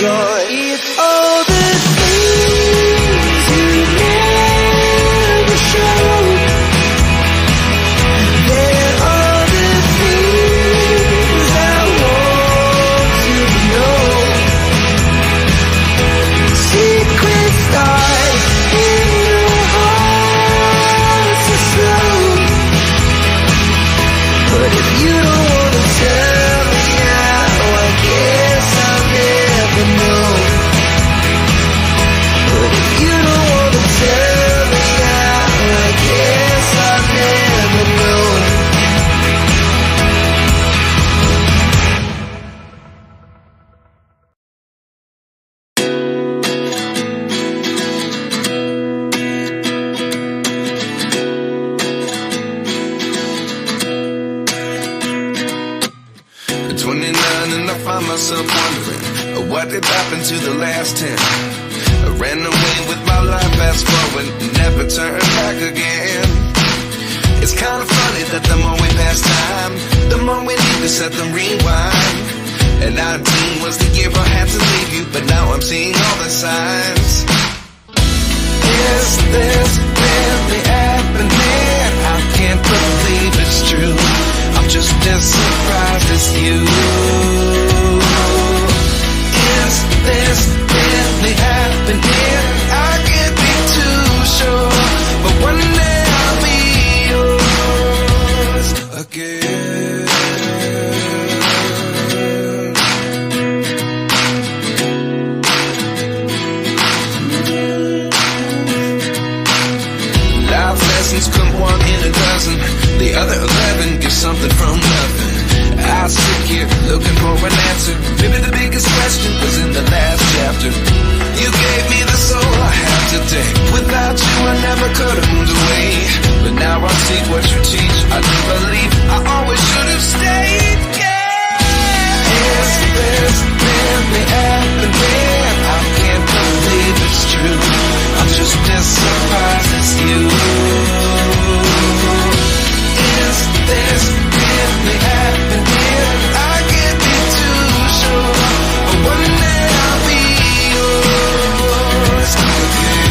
joy. It's all the things you never show. They're all the things I want you to know. Secrets start in the hearts so slow. But if you don't wanna tell me now, I guess I'll never know. But if you don't wanna tell me now, I guess I'll never know. At 29 and I find myself wondering, what did happen to the last 10? I ran away with my life, fast forward, never turn back again. It's kind of funny that the more we pass time, the more we need to set them rewind. And 19 was the year I had to leave you, but now I'm seeing all the signs. Is this really happening? I can't believe it's true. I'm just as surprised as you. Is this really happening? I can't be too sure, but one day I'll be yours again. Life lessons come one in a dozen. The other 11 give something from nothing. I sit here looking for an answer. Maybe the biggest question was in the last chapter. You gave me the soul I have today. Without you I never could have moved away. But now I see what you teach. I do believe I always should have stayed. Yeah. Is this really happening? I can't believe it's true. I'm just as surprised as you. Is this really happening? I can't be too sure, but one day I'll be yours again.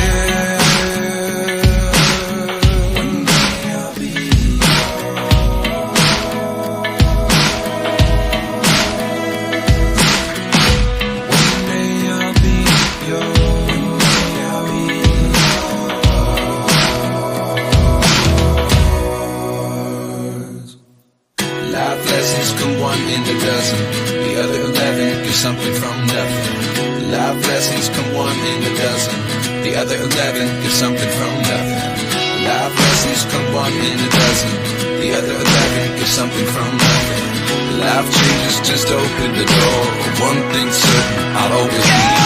One day I'll be One day I'll be yours. I'll be Life lessons come one in a dozen. The other 11 give something from nothing. Life lessons come one in a dozen. The other 11 give something from nothing. Life lessons come one in a dozen. The other 11 give something from nothing. Life changes, just open the door. One thing's certain, I'll always be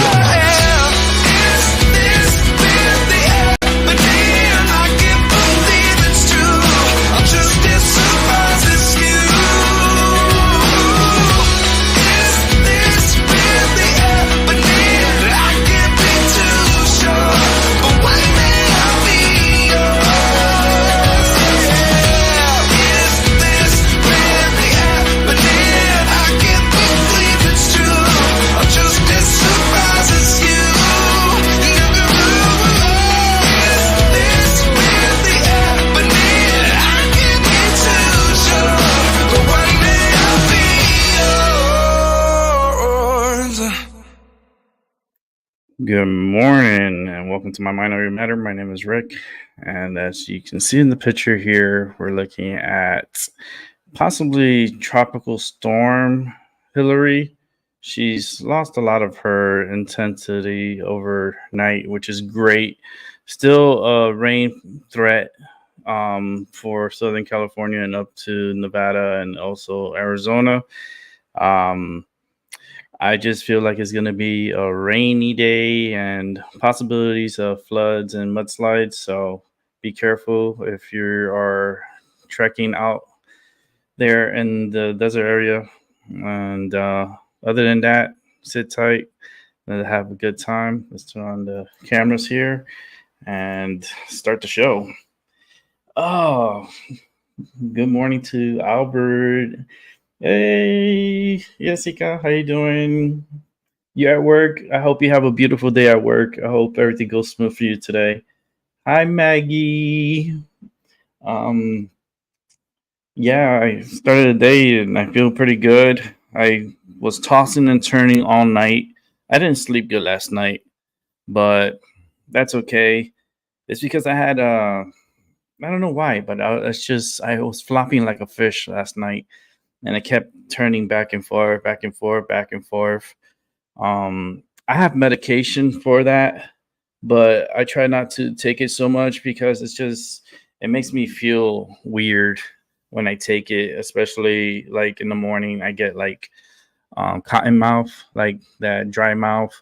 yours. Is this really happening? I can't believe it's true. I'm just as surprised as you. Is this really happening? I can't be too sure, but one day I'll be yours. Is this really happening? I can't believe it's true. I'm just as surprised as you. Good morning and welcome to my Mind Over Your Matter. My name is Rick, and as you can see in the picture here, we're looking at possibly tropical storm Hillary. She's lost a lot of her intensity overnight, which is great. Still a rain threat for Southern California and up to Nevada and also Arizona. I just feel like it's going to be a rainy day and possibilities of floods and mudslides. So be careful if you are trekking out there in the desert area. And other than that, sit tight and have a good time. Let's turn on the cameras here and start the show. Oh, good morning to Albert. Hey, Jessica, how you doing? You at work? I hope you have a beautiful day at work. I hope everything goes smooth for you today. Hi, Maggie. Um, yeah, I started the day and I feel pretty good. I was tossing and turning all night. I didn't sleep good last night, but that's okay. It's because I don't know why, but it's just I was flopping like a fish last night, and I kept turning back and forth, back and forth, back and forth. I have medication for that, but I try not to take it so much because it makes me feel weird when I take it, especially like in the morning. I get like cotton mouth, like that dry mouth,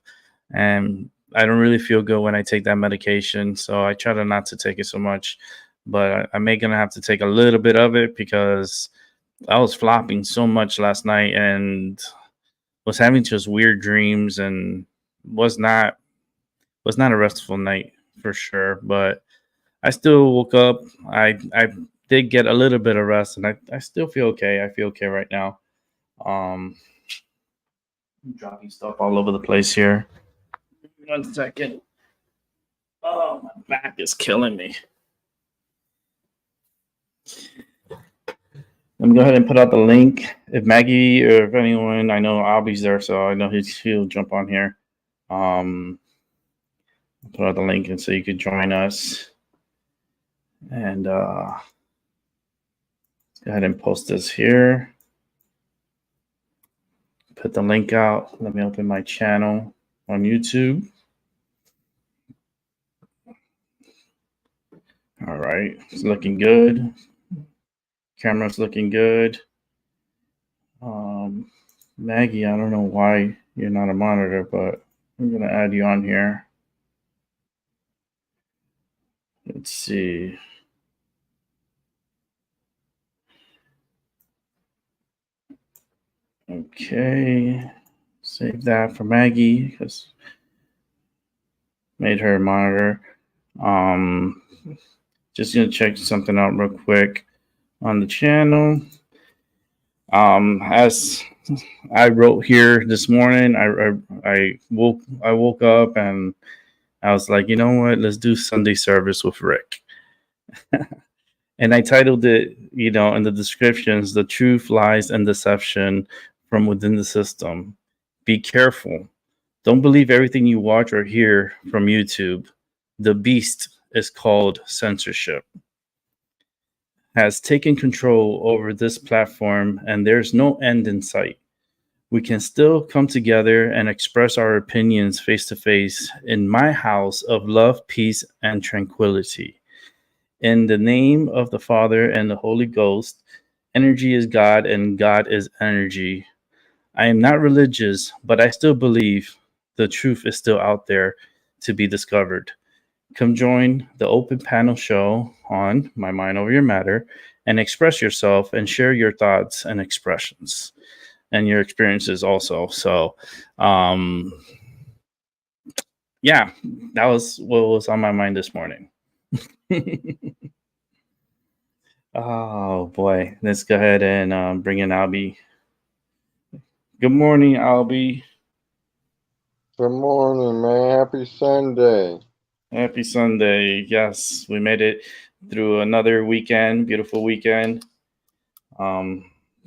and I don't really feel good when I take that medication. So I try to not to take it so much, but I may gonna have to take a little bit of it because I was flopping so much last night and was having just weird dreams and was not was not a restful night for sure. But I still woke up. I did get a little bit of rest and I still feel okay. I feel okay right now. Um I'm dropping stuff all over the place here. 1 second. Oh, my back is killing me. Let me go ahead and put out the link. If Maggie or if anyone, I know Albie's there, so I know he'll jump on here. Put out the link and so you could join us. And go ahead and post this here. Put the link out. Let me open my channel on YouTube. All right, it's looking good. Camera's looking good. Maggie, I don't know why you're not a monitor, but I'm gonna add you on here. Let's see. Okay, save that for Maggie because made her a monitor. Um, just gonna check something out real quick on the channel. As I wrote here this morning, I woke up and I was like, you know what? Let's do Sunday service with Rick. And I titled it, in the descriptions, The Truth, Lies, and Deception from Within the System. Be careful. Don't believe everything you watch or hear from YouTube. The beast is called censorship. Has taken control over this platform, and there's no end in sight. We can still come together and express our opinions face to face in my house of love, peace, and tranquility. In the name of the Father and the Holy Ghost, energy is God and God is energy. I am not religious, but I still believe the truth is still out there to be discovered. Come join the open panel show on My Mind Over Your Matter and express yourself and share your thoughts and expressions and your experiences also. So, yeah, that was what was on my mind this morning. Oh boy, let's go ahead and bring in Albie. Good morning, Albie. Good morning, man. Happy Sunday. Happy Sunday. Yes, we made it through another weekend, beautiful weekend.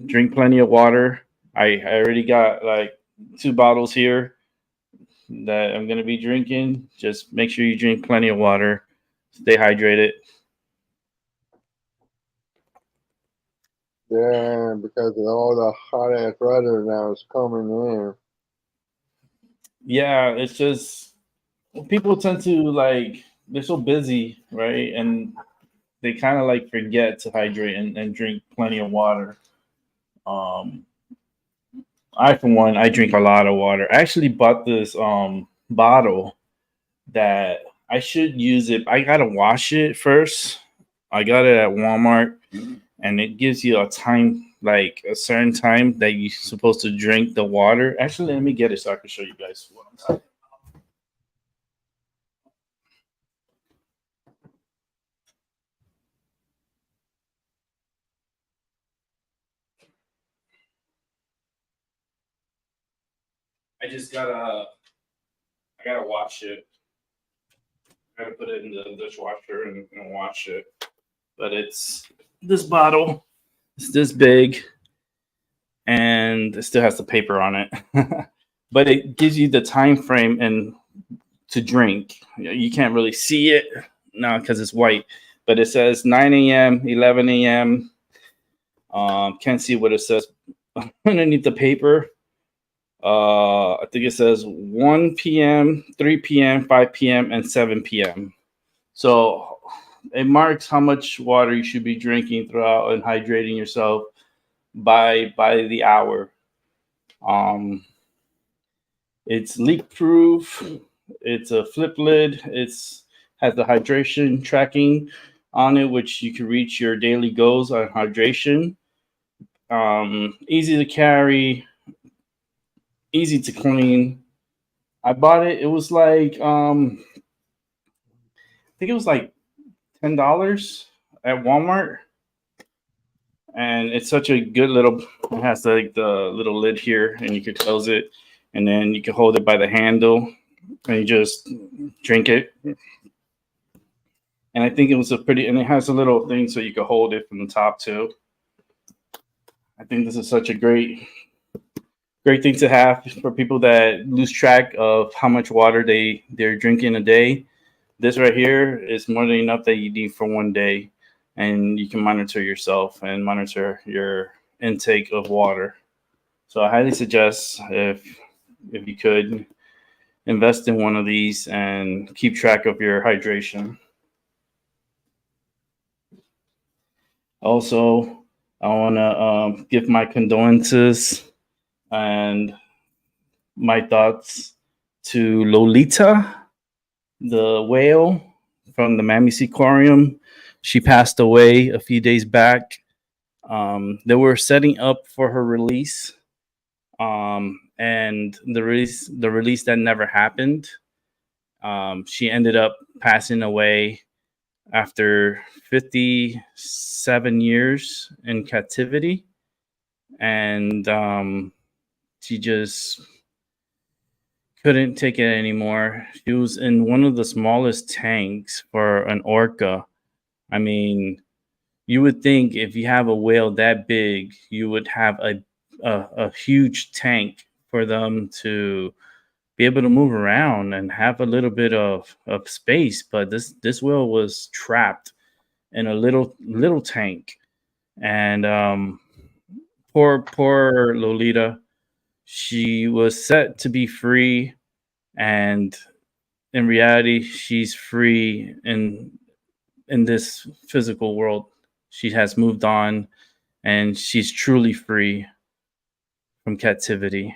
Drink plenty of water. I already got like 2 bottles here that I'm gonna be drinking. Just make sure you drink plenty of water. Stay hydrated. Yeah, because of all the hot ass weather now is coming in. Yeah, it's just people tend to like they're so busy, right? And they kind of like forget to hydrate and drink plenty of water. Um, I, for one, I drink a lot of water. I actually bought this bottle that I should use it. I gotta wash it first. I got it at Walmart, and it gives you a time, like a certain time that you're supposed to drink the water. Actually, let me get it so I can show you guys what I'm talking. I just I gotta wash it. I gotta put it in the dishwasher and wash it. But it's this bottle. It's this big, and it still has the paper on it. But it gives you the time frame and to drink. You can't really see it now because it's white, but it says 9 a.m., 11 a.m. Can't see what it says underneath the paper. I think it says 1 p.m., 3 p.m., 5 p.m., and 7 p.m. So it marks how much water you should be drinking throughout and hydrating yourself by the hour. It's leak proof. It's a flip lid. It's has the hydration tracking on it, which you can reach your daily goals on hydration. Easy to carry, easy to clean. I bought it. It was like I think it was like $10 at Walmart, and it's such a good little. It has like the little lid here, and you can close it, and then you can hold it by the handle, and you just drink it. And I think it was a pretty, and it has a little thing so you can hold it from the top too. I think this is such a great thing to have for people that lose track of how much water they're drinking a day. This right here is more than enough that you need for one day, and you can monitor yourself and monitor your intake of water. So I highly suggest if you could invest in one of these and keep track of your hydration. Also, I want to give my condolences and my thoughts to Lolita, the whale from the Mammisequarium. She passed away a few days back. They were setting up for her release, and the release that never happened. She ended up passing away after 57 years in captivity, and she just couldn't take it anymore. She was in one of the smallest tanks for an orca. I mean, you would think if you have a whale that big, you would have a huge tank for them to be able to move around and have a little bit of space. But this whale was trapped in a little tank, and poor Lolita. She was set to be free, and in reality, she's free in this physical world. She has moved on, and she's truly free from captivity.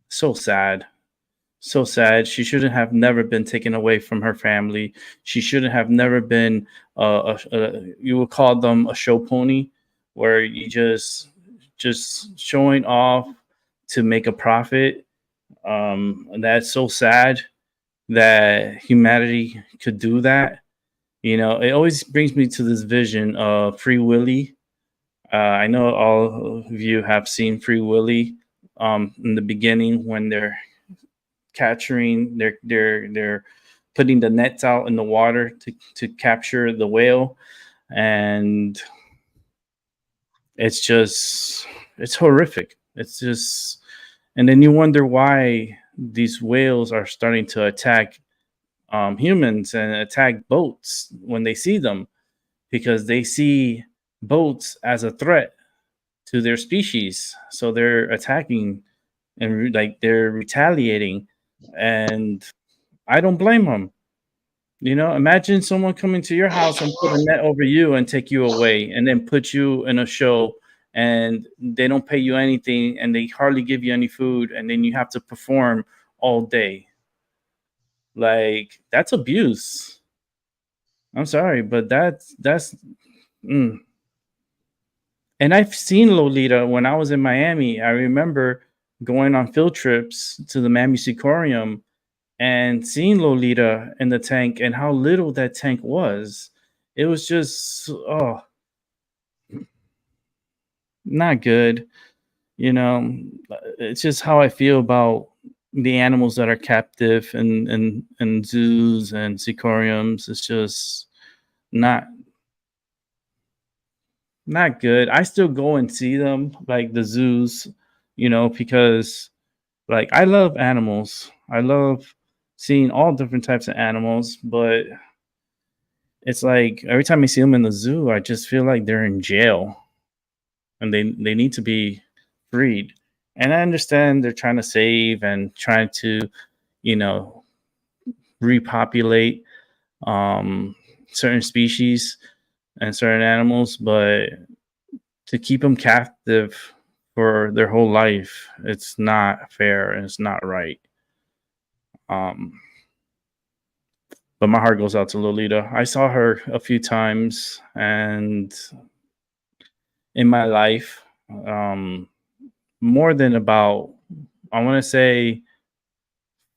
So sad. So sad. She shouldn't have never been taken away from her family. She shouldn't have never been you would call them a show pony, where you just showing off to make a profit. And that's so sad that humanity could do that. You know, it always brings me to this vision of Free Willy. I know all of you have seen Free Willy in the beginning when they're capturing, they're putting the nets out in the water to capture the whale, and it's horrific. It's just, and then you wonder why these whales are starting to attack humans and attack boats when they see them, because they see boats as a threat to their species. So they're attacking and like they're retaliating. And I don't blame them. You know, imagine someone coming to your house and put a net over you and take you away and then put you in a show, and they don't pay you anything and they hardly give you any food, and then you have to perform all day. Like, that's abuse. I'm sorry, but that's mm. And I've seen Lolita when I was in Miami. I remember going on field trips to the Mammisequarium and seeing Lolita in the tank and how little that tank was. It was just not good. You know, it's just how I feel about the animals that are captive in zoos and aquariums. It's just not not good. I still go and see them, like the zoos, because like I love animals. I love seeing all different types of animals, but it's like every time I see them in the zoo, I just feel like they're in jail and they need to be freed. And I understand they're trying to save and trying to, you know, repopulate certain species and certain animals, but to keep them captive for their whole life, it's not fair and it's not right. Um, but my heart goes out to Lolita. I saw her a few times, and in my life, um, more than about, I want to say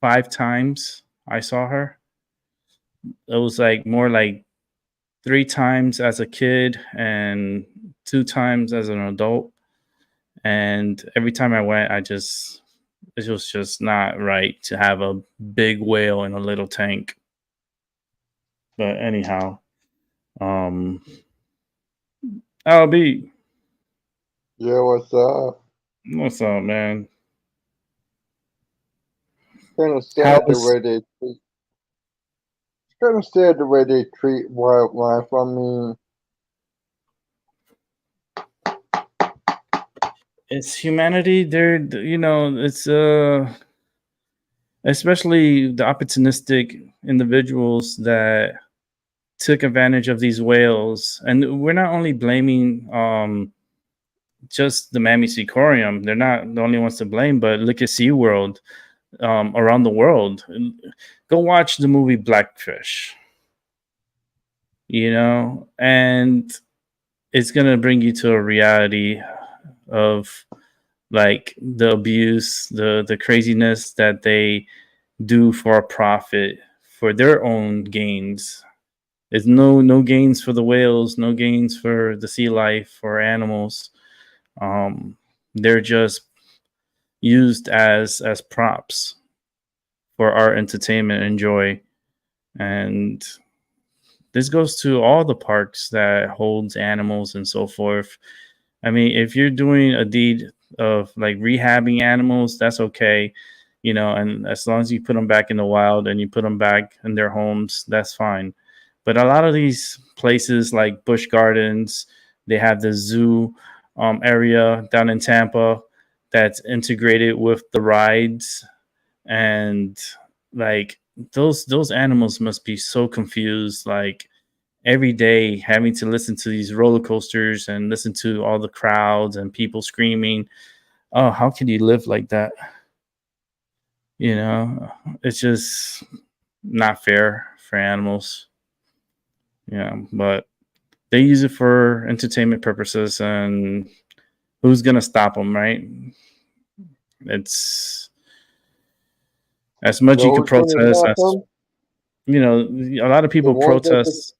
5 times I saw her. It was like more like 3 times as a kid and 2 times as an adult. And every time I went, it was just not right to have a big whale in a little tank. But anyhow, um, LB, Yeah, what's up? what's up, man? Kind of How sad the was way they treat. It's kind of sad the way they treat wildlife. I mean, it's humanity? It's especially the opportunistic individuals that took advantage of these whales. And we're not only blaming just the Miami Seaquarium. They're not the only ones to blame, but look at SeaWorld around the world. Go watch the movie Blackfish, and it's going to bring you to a reality of like the abuse, the craziness that they do for a profit for their own gains. There's no gains for the whales, no gains for the sea life or animals. Um, they're just used as props for our entertainment and joy. And this goes to all the parks that holds animals and so forth. I mean, if you're doing a deed of like rehabbing animals, that's okay, and as long as you put them back in the wild and you put them back in their homes, that's fine. But a lot of these places like Busch Gardens, they have the zoo area down in Tampa that's integrated with the rides, and like those animals must be so confused, like every day having to listen to these roller coasters and listen to all the crowds and people screaming. Oh, how can you live like that? It's just not fair for animals. But they use it for entertainment purposes, and who's gonna stop them, right? It's as you much you know could who's gonna protest stop as them? a lot of The people ones that. protest.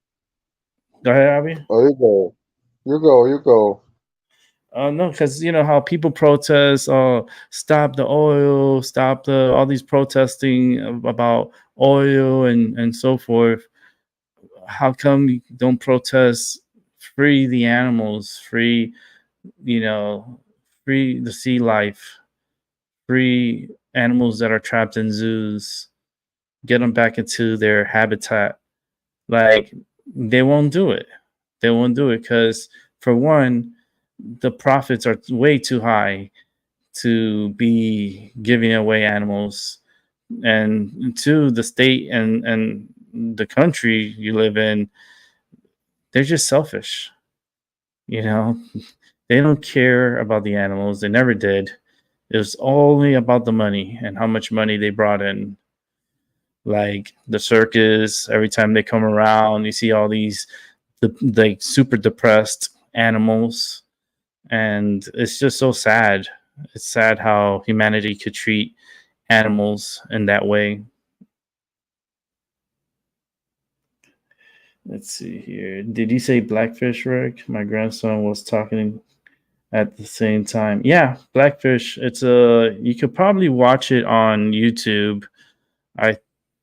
Go ahead, Abby. Oh, you go. You go. You go. No, because you know how people protest, stop the oil, stop the all these protesting about oil and so forth. How come you don't protest free the animals, free, you know, free the sea life, free animals that are trapped in zoos, get them back into their habitat? Like they won't do it. They won't do it because for one, the profits are way too high to be giving away animals, and two, the state and the country you live in, they're just selfish. you know they don't care about the animals. They never did. It was only about the money and how much money they brought in. Like the circus, every time they come around, you see all these like super depressed animals, and it's just so sad. It's sad how humanity could treat animals in that way. Let's see here. Did you say Blackfish, Rick? My grandson was talking at the same time. Yeah, Blackfish. It's a you could probably watch it on YouTube. I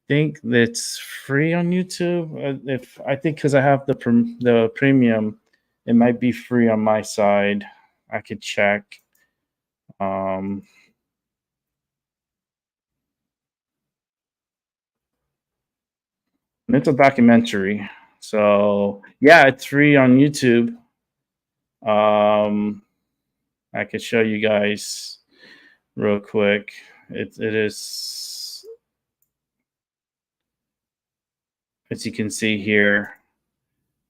think it's free on YouTube. If I think because I have the premium, it might be free on my side. I could check. Um, and it's a documentary, so yeah, it's free on YouTube. Um, I could show you guys real quick. It is, as you can see here.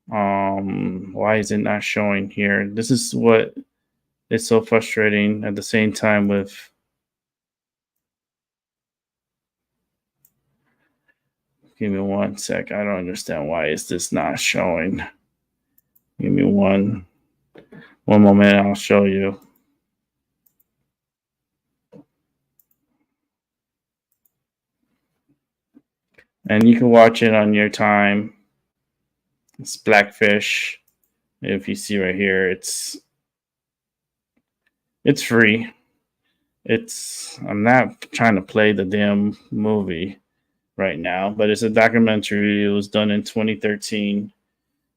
Why is it not showing here? This is what is so frustrating at the same time with. Give me one sec. I don't understand why is this not showing. Give me one moment. I'll show you. And you can watch it on your time. It's Blackfish. If you see right here, it's free. I'm not trying to play the damn movie right now, but it's a documentary. It was done in 2013.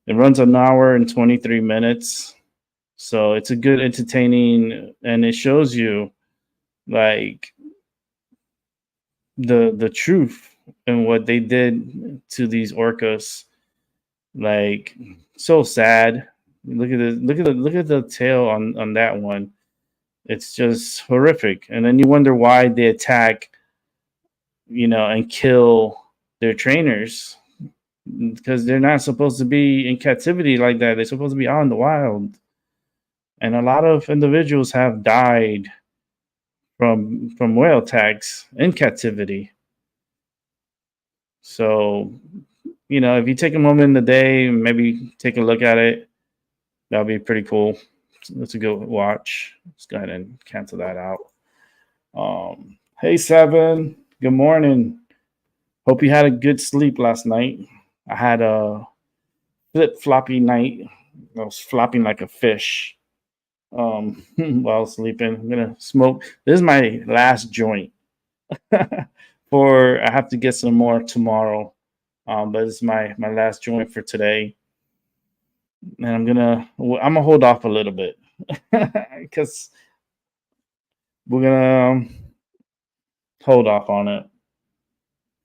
It runs an hour and 23 minutes. So it's a good entertaining, and it shows you like the truth and what they did to these orcas. Like, so sad. Look at the tail on that one. It's just horrific. And then you wonder why they attack, and kill their trainers, because they're not supposed to be in captivity like that. They're supposed to be out in the wild. And a lot of individuals have died from whale attacks in captivity. So, if you take a moment in the day, maybe take a look at it, that'll be pretty cool. That's a good watch. Let's go ahead and cancel that out. Hey, Seven. Good morning. Hope you had a good sleep last night. I had a flip floppy night. I was flopping like a fish while sleeping. I'm gonna smoke. This is my last joint. I have to get some more tomorrow. But it's my last joint for today. And I'm gonna hold off a little bit because we're gonna hold off on it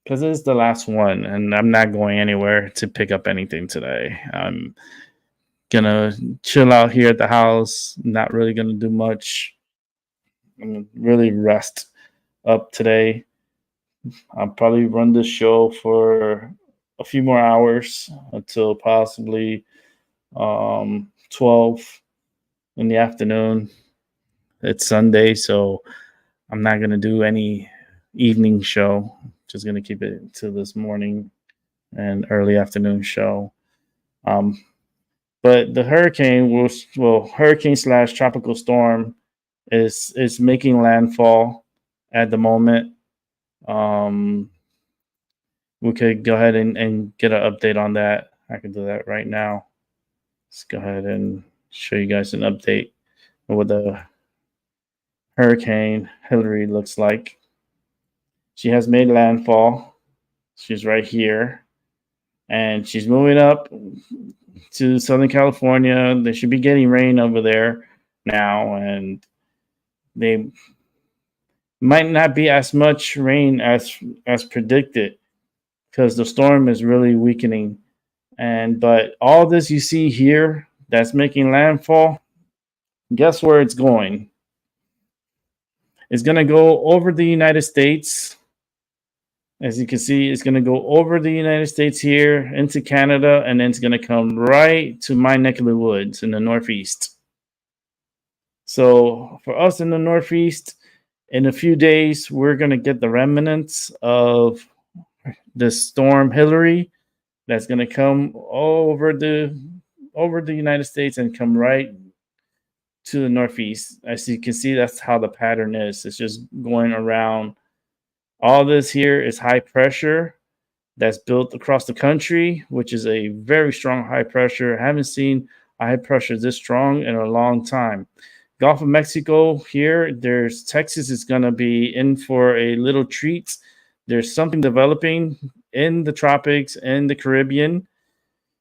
because it's the last one, and I'm not going anywhere to pick up anything today. I'm gonna chill out here at the house. Not really gonna do much. I'm gonna really rest up today. I'll probably run this show for a few more hours until possibly 12 in the afternoon. It's Sunday, so I'm not gonna do any evening show. Just gonna keep it to this morning and early afternoon show. But the hurricane slash tropical storm is making landfall at the moment. We could go ahead and get an update on that. I can do that right now. Let's go ahead and show you guys an update of what the Hurricane Hillary looks like. She has made landfall. She's right here. And she's moving up to Southern California. They should be getting rain over there now. And they might not be as much rain as predicted because the storm is really weakening. But all this you see here that's making landfall, guess where it's going? It's going to go over the United States. As you can see, it's going to go over the United States here into Canada, and then it's going to come right to my neck of the woods in the Northeast. So for us in the Northeast, in a few days, we're going to get the remnants of the storm Hillary that's going to come over the United States and come right to the Northeast. As you can see, that's how the pattern is. It's just going around. All this here is high pressure that's built across the country, which is a very strong high pressure. I haven't seen a high pressure this strong in a long time. Gulf of Mexico here. There's Texas is going to be in for a little treat. There's something developing in the tropics and the Caribbean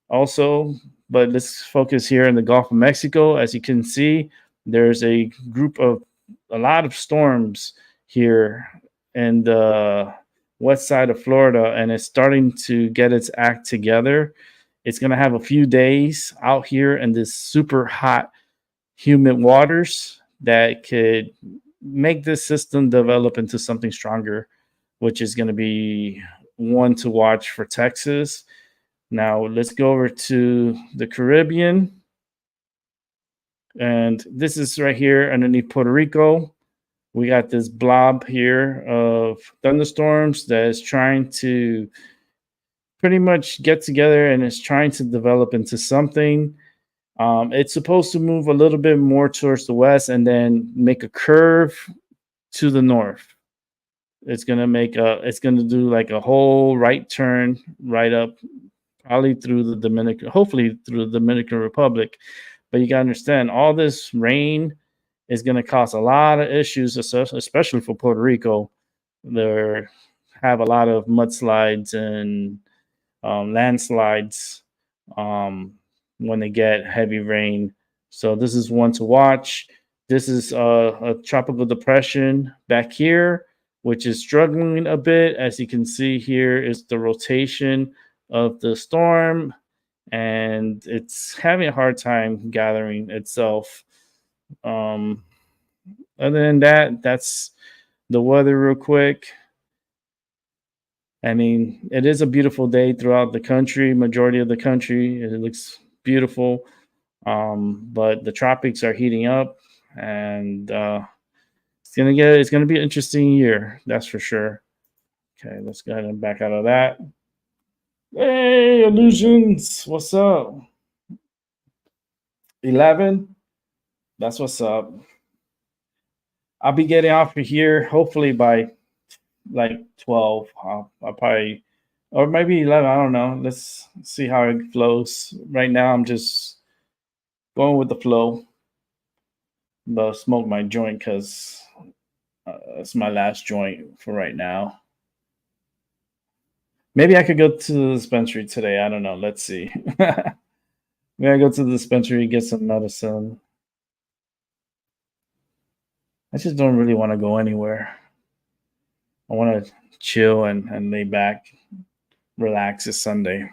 also, but let's focus here in the Gulf of Mexico. As you can see, there's a lot of storms here in the west side of Florida, and it's starting to get its act together. It's going to have a few days out here in this super hot, humid waters that could make this system develop into something stronger, which is going to be one to watch for Texas. Now let's go over to the Caribbean. And this is right here underneath Puerto Rico. We got this blob here of thunderstorms that is trying to pretty much get together and is trying to develop into something. It's supposed to move a little bit more towards the west and then make a curve to the north. It's gonna do like a whole right turn right up, probably through the Dominican, hopefully through the Dominican Republic. But you gotta understand, all this rain is gonna cause a lot of issues, especially for Puerto Rico. They have a lot of mudslides and landslides when they get heavy rain. So this is one to watch. This is a tropical depression back here, which is struggling a bit. As you can see here is the rotation of the storm, and it's having a hard time gathering itself. Um, Other than that, that's the weather real quick. I mean, it is a beautiful day throughout the country, majority of the country. It looks beautiful. But the tropics are heating up, and it's gonna be an interesting year, that's for sure. Okay, let's go ahead and back out of that. Hey, illusions, what's up? 11, that's what's up. I'll be getting off of here hopefully by like 12. I'll probably, or maybe 11. I don't know. Let's see how it flows. Right now, I'm just going with the flow. But smoke my joint because it's my last joint for right now. Maybe I could go to the dispensary today. I don't know. Let's see. Maybe I go to the dispensary, get some medicine. I just don't really want to go anywhere. I want to chill and lay back, relax. It's Sunday.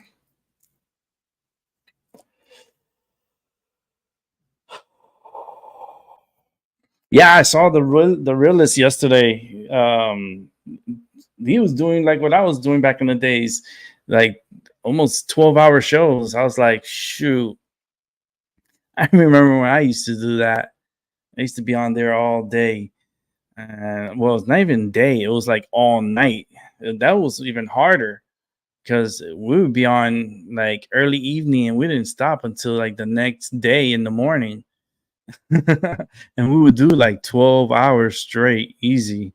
Yeah, I saw the realist yesterday. He was doing like what I was doing back in the days, like almost 12-hour shows. I was like, shoot. I remember when I used to do that. I used to be on there all day. Well, it's not even day, it was like all night. That was even harder because we would be on like early evening and we didn't stop until like the next day in the morning. And we would do like 12 hours straight, easy.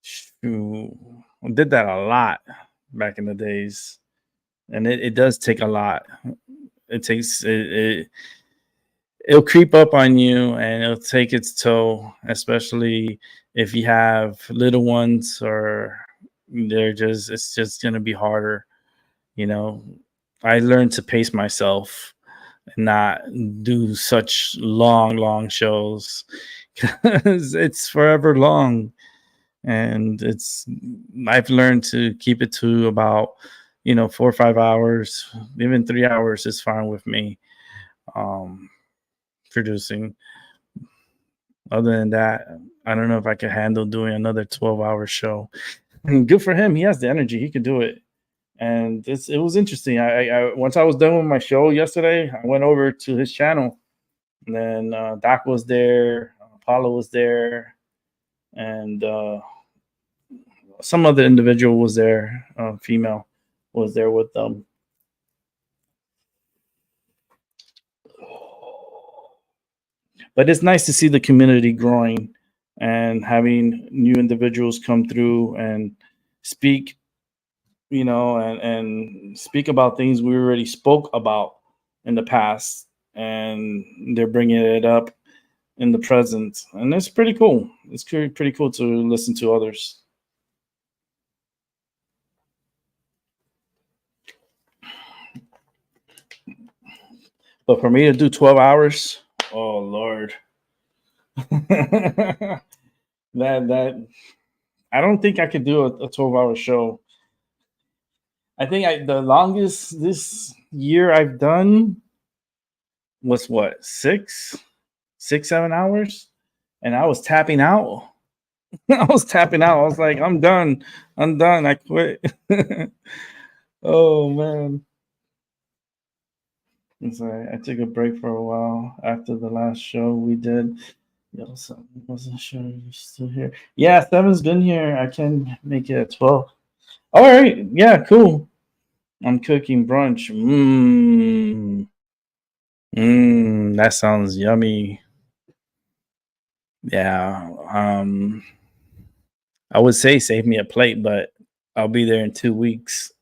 Shoot. I did that a lot back in the days. And it does take a lot. It'll creep up on you and it'll take its toll, especially if you have little ones or it's just gonna be harder. You know, I learned to pace myself and not do such long shows because it's forever long. And I've learned to keep it to about 4 or 5 hours, even 3 hours is fine with me. Producing. Other than that, I don't know if I could handle doing another 12-hour show. And good for him. He has the energy. He could do it. And it was interesting. I once I was done with my show yesterday, I went over to his channel. And then Doc was there, Apollo was there, and some other individual was there, female was there with them. But it's nice to see the community growing and having new individuals come through and speak, and speak about things we already spoke about in the past, and they're bringing it up in the present, and it's pretty cool. It's pretty cool to listen to others. But for me to do 12 hours, oh Lord. that I don't think I could do a 12-hour show. I think the longest this year I've done was what, 7 hours, and I was tapping out. I was tapping out. I was like, I'm done. I quit. Oh man. So I took a break for a while after the last show we did. Yo, so I wasn't sure you're still here. Yeah, 7's been here. I can make it at 12. All right. Yeah, cool. I'm cooking brunch. That sounds yummy. Yeah. I would say save me a plate, but I'll be there in 2 weeks.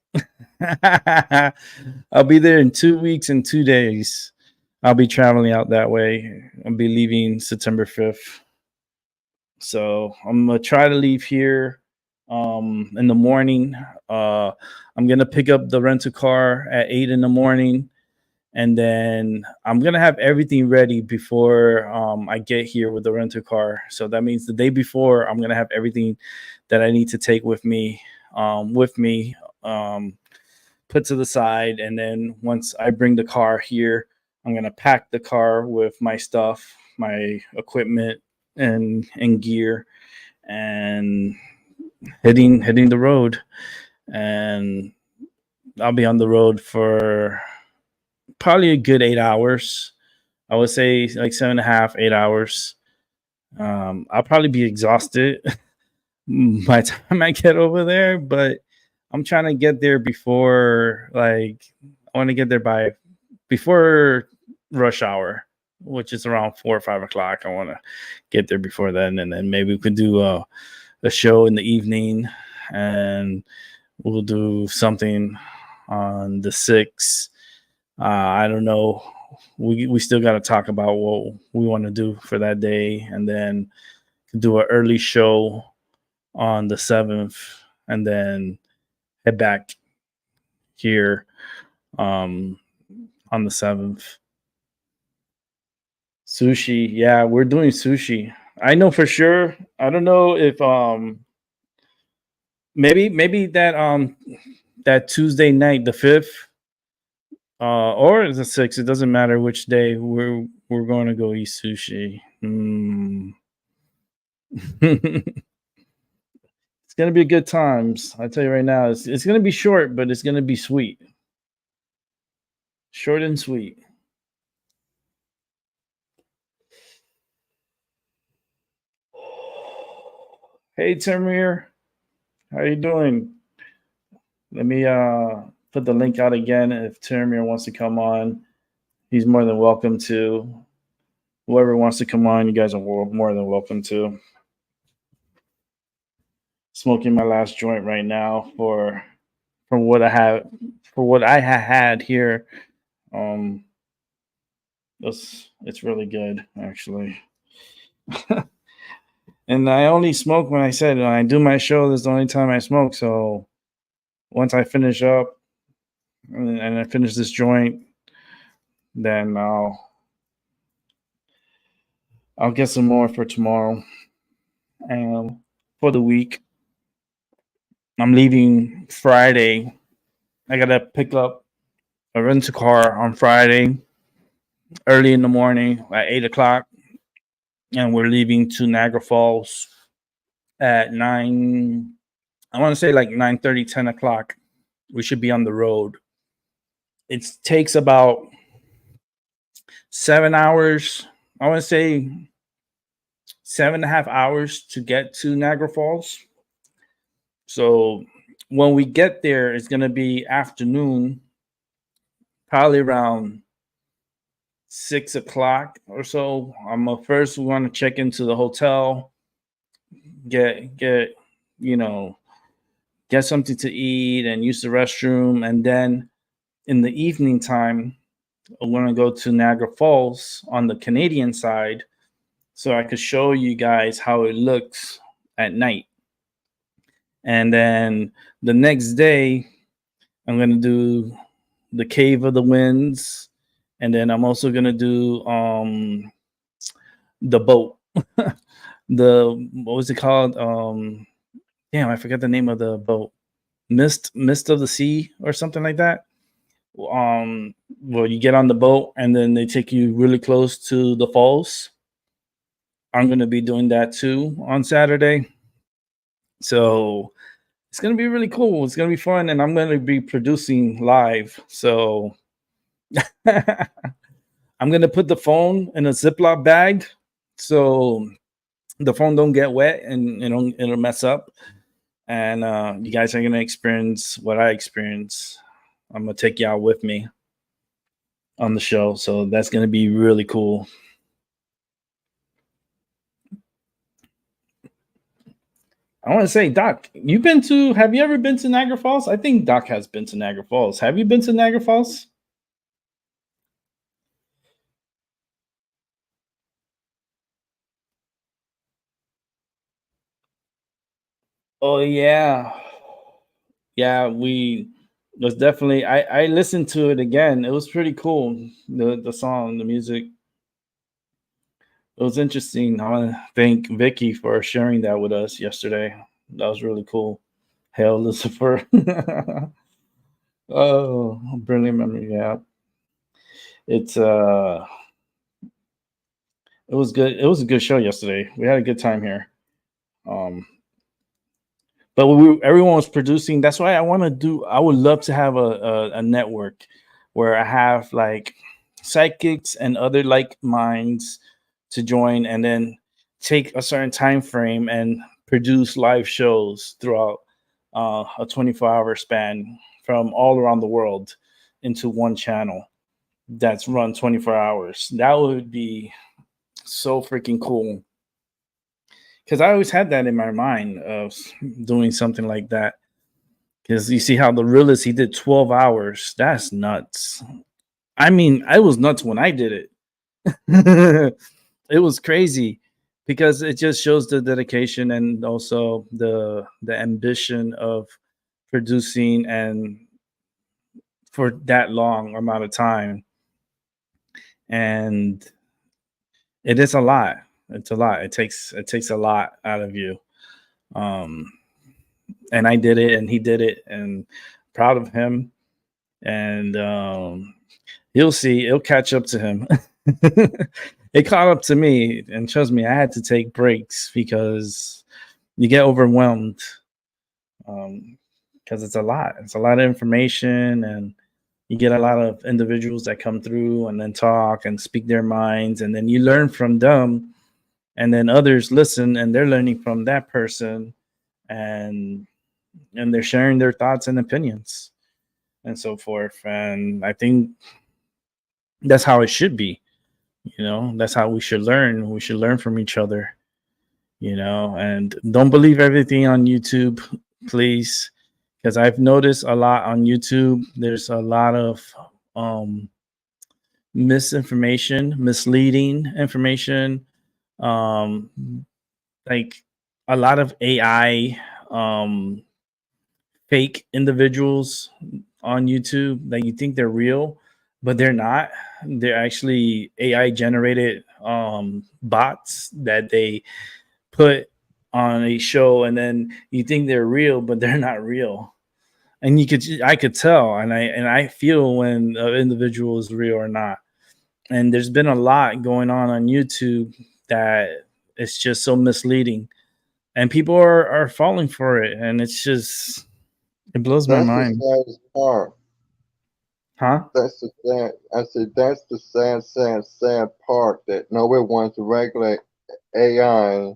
I'll be there in 2 weeks and 2 days. I'll be traveling out that way. I'll be leaving September 5th. So I'm gonna try to leave here in the morning. I'm gonna pick up the rental car at 8 in the morning, and then I'm gonna have everything ready before I get here with the rental car. So that means the day before, I'm gonna have everything that I need to take with me. Put to the side, and then once I bring the car here, I'm gonna pack the car with my stuff, my equipment, and gear, and hitting the road. And I'll be on the road for probably a good 8 hours. I would say like 7.5, 8 hours. I'll probably be exhausted by the time I get over there, but I'm trying to get there before, like, I want to get there before rush hour, which is around 4 or 5 o'clock. I want to get there before then, and then maybe we could do a show in the evening, and we'll do something on the 6th. I don't know. We still got to talk about what we want to do for that day, and then do an early show on the 7th, and then head back here on the 7th. Sushi. Yeah, we're doing sushi. I know for sure. I don't know if maybe that Tuesday night, the 5th, or the 6th, it doesn't matter which day, we're going to go eat sushi. It's gonna be good times. I tell you right now, it's gonna be short, but it's gonna be sweet. Short and sweet. Hey Tamir, how you doing? Let me put the link out again. If Tamir wants to come on, he's more than welcome to. Whoever wants to come on, you guys are more than welcome to. Smoking my last joint right now for what I had here. It's really good, actually. And I only smoke when I do my show. That's the only time I smoke. So once I finish up and I finish this joint, then I'll get some more for tomorrow and for the week. I'm leaving Friday. I gotta pick up a rental car on Friday early in the morning at 8 o'clock, and we're leaving to Niagara Falls at 9. I want to say like 9:30, 10 o'clock. We should be on the road. It takes about 7 hours. I want to say 7.5 hours to get to Niagara Falls. So when we get there, it's going to be afternoon, probably around 6 o'clock or so. First we want to check into the hotel, get something to eat and use the restroom, and then in the evening time, we're going to go to Niagara Falls on the Canadian side. so I could show you guys how it looks at night. And then the next day, I'm going to do the Cave of the Winds. And then I'm also going to do the boat. What was it called? Damn, I forgot the name of the boat. Mist of the Sea or something like that. Well, you get on the boat and then they take you really close to the falls. I'm going to be doing that too on Saturday. So it's going to be really cool. It's going to be fun. And I'm going to be producing live. So I'm going to put the phone in a Ziploc bag so the phone don't get wet and it'll mess up. And you guys are going to experience what I experience. I'm going to take y'all with me on the show. So that's going to be really cool. I want to say, Doc, have you ever been to Niagara Falls? I think Doc has been to Niagara Falls. Have you been to Niagara Falls? Oh, yeah. Yeah, we was definitely, I listened to it again. It was pretty cool. The song, the music. It was interesting. I want to thank Vicky for sharing that with us yesterday. That was really cool. Hail Lucifer. Oh, brilliant memory. Yeah. It's it was good. It was a good show yesterday. We had a good time here. But everyone was producing. That's why I would love to have a network where I have like psychics and other like minds to join, and then take a certain time frame and produce live shows throughout a 24-hour span from all around the world into one channel that's run 24 hours. That would be so freaking cool. Because I always had that in my mind of doing something like that. Because you see how the realist, he did 12 hours. That's nuts. I mean, I was nuts when I did it. It was crazy because it just shows the dedication and also the ambition of producing and for that long amount of time. And it is a lot. It's a lot. It takes a lot out of you. And I did it and he did it, and proud of him. And you'll see, it'll catch up to him. It caught up to me, and trust me, I had to take breaks because you get overwhelmed. Because it's a lot. It's a lot of information, and you get a lot of individuals that come through and then talk and speak their minds, and then you learn from them, and then others listen and they're learning from that person, and they're sharing their thoughts and opinions and so forth. And I think that's how it should be. That's how we should learn. We should learn from each other, and don't believe everything on YouTube, please. Because I've noticed a lot on YouTube, there's a lot of misinformation, misleading information, like a lot of AI fake individuals on YouTube that you think they're real, but they're not. They're actually AI generated bots that they put on a show, and then you think they're real, but they're not real. And I could tell, and I feel when an individual is real or not. And there's been a lot going on YouTube that it's just so misleading, and people are falling for it, and it blows my That's the mind. saddest part. Huh? That's the sad. I said that's the sad part that nobody wants to regulate AI,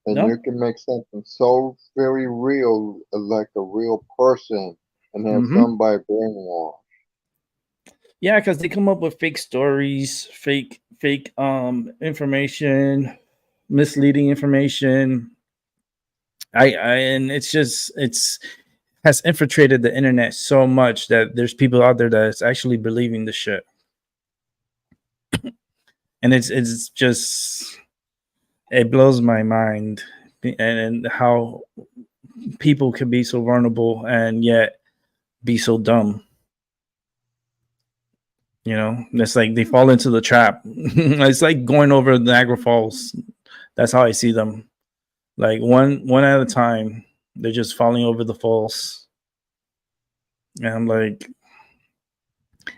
and No. you can make something so very real, like a real person, and have somebody brainwashed. Yeah, because they come up with fake stories, fake information, misleading information. And it's has infiltrated the internet so much that there's people out there that's actually believing the shit. And it's just It blows my mind, and how people can be so vulnerable and yet be so dumb. You know, it's like they fall into the trap. It's like going over Niagara Falls. That's how I see them. Like one at a time, they're just falling over the falls. And I'm like,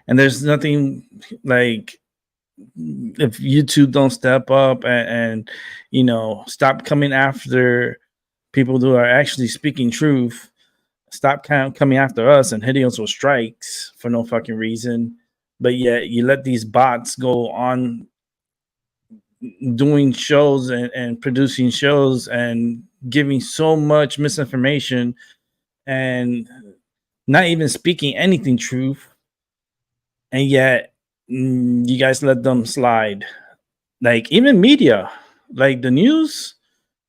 and there's nothing like, if YouTube don't step up and you know, stop coming after people who are actually speaking truth, stop coming after us and hitting us with strikes for no fucking reason, but yet you let these bots go on doing shows and producing shows and giving so much misinformation and not even speaking anything truth, and yet you guys let them slide. Like even media, like the news,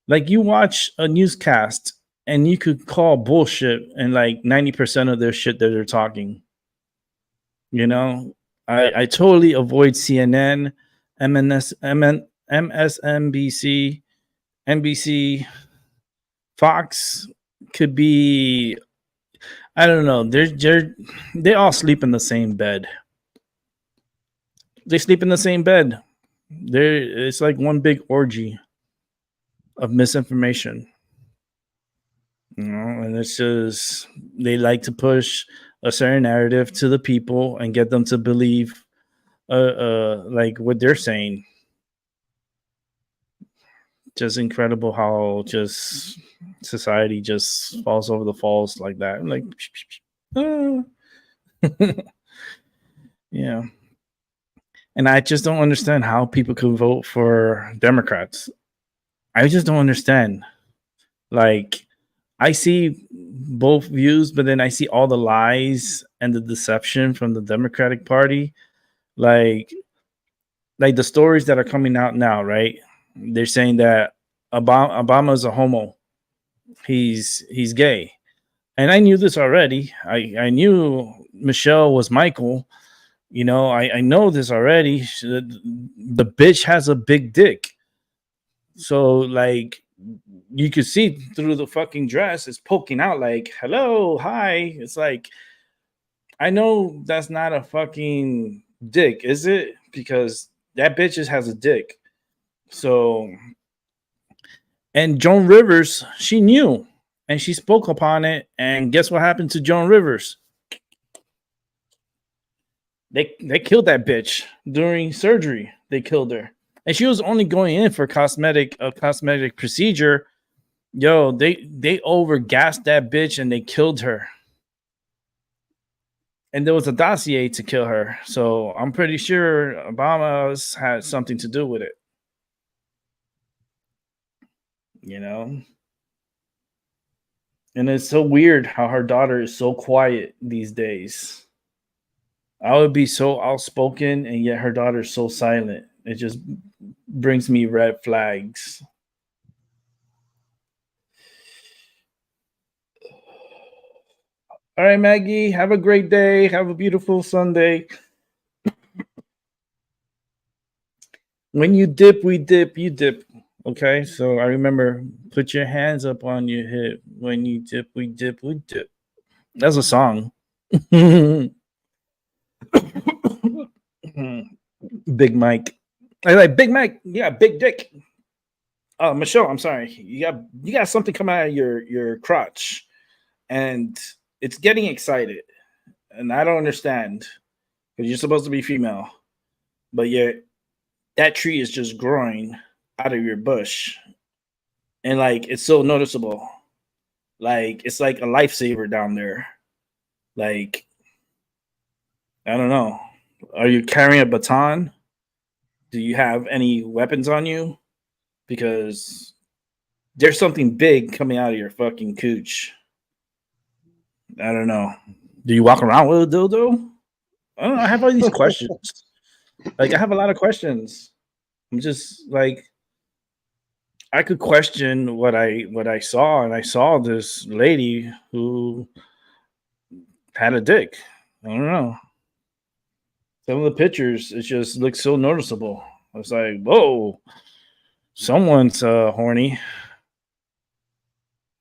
like you watch a newscast and you could call bullshit and like 90% of their shit that they're talking. You know, I totally avoid CNN, MSNBC, NBC, Fox could be, I don't know. They all sleep in the same bed. They sleep in the same bed. It's like one big orgy of misinformation. You know, and it's just they like to push a certain narrative to the people and get them to believe like what they're saying. Just incredible how just society just falls over the falls like that. Like yeah. And I just don't understand how people could vote for Democrats. I just don't understand. Like, I see both views, but then I see all the lies and the deception from the Democratic Party. Like, like the stories that are coming out now, right? They're saying that Obama's a homo. He's gay. And I knew this already. I knew Michelle was Michael. You know, I know this already. The bitch has a big dick. So like you could see through the fucking dress, it's poking out like, hello, hi. It's like, I know that's not a fucking dick, is it? Because that bitch just has a dick. So, and Joan Rivers, she knew and she spoke upon it. And guess what happened to Joan Rivers? They killed that bitch during surgery. They killed her. And she was only going in for a cosmetic procedure. Yo, they overgassed that bitch and they killed her. And there was a dossier to kill her. So I'm pretty sure Obama's had something to do with it. You know? And it's so weird how her daughter is so quiet these days. I would be so outspoken, and yet her daughter's so silent. It just brings me red flags. All right, Maggie, have a great day. Have a beautiful Sunday. When you dip, we dip, you dip. Okay, so I remember, put your hands up on your hip. When you dip, we dip, we dip. That's a song. Big Mike. I like Big Mike. Yeah, big dick. Michelle, I'm sorry. You got something coming out of your crotch, and it's getting excited, and I don't understand because you're supposed to be female, but yet that tree is just growing out of your bush, and like it's so noticeable. Like it's like a lifesaver down there. Like I don't know. Are you carrying a baton? Do you have any weapons on you? Because there's something big coming out of your fucking cooch. I don't know. Do you walk around with a dildo? I don't know. I have all these questions. Like I have a lot of questions. I'm just like I could question what I saw, and I saw this lady who had a dick. I don't know. Some of the pictures, it just looks so noticeable. I was like, whoa. someone's horny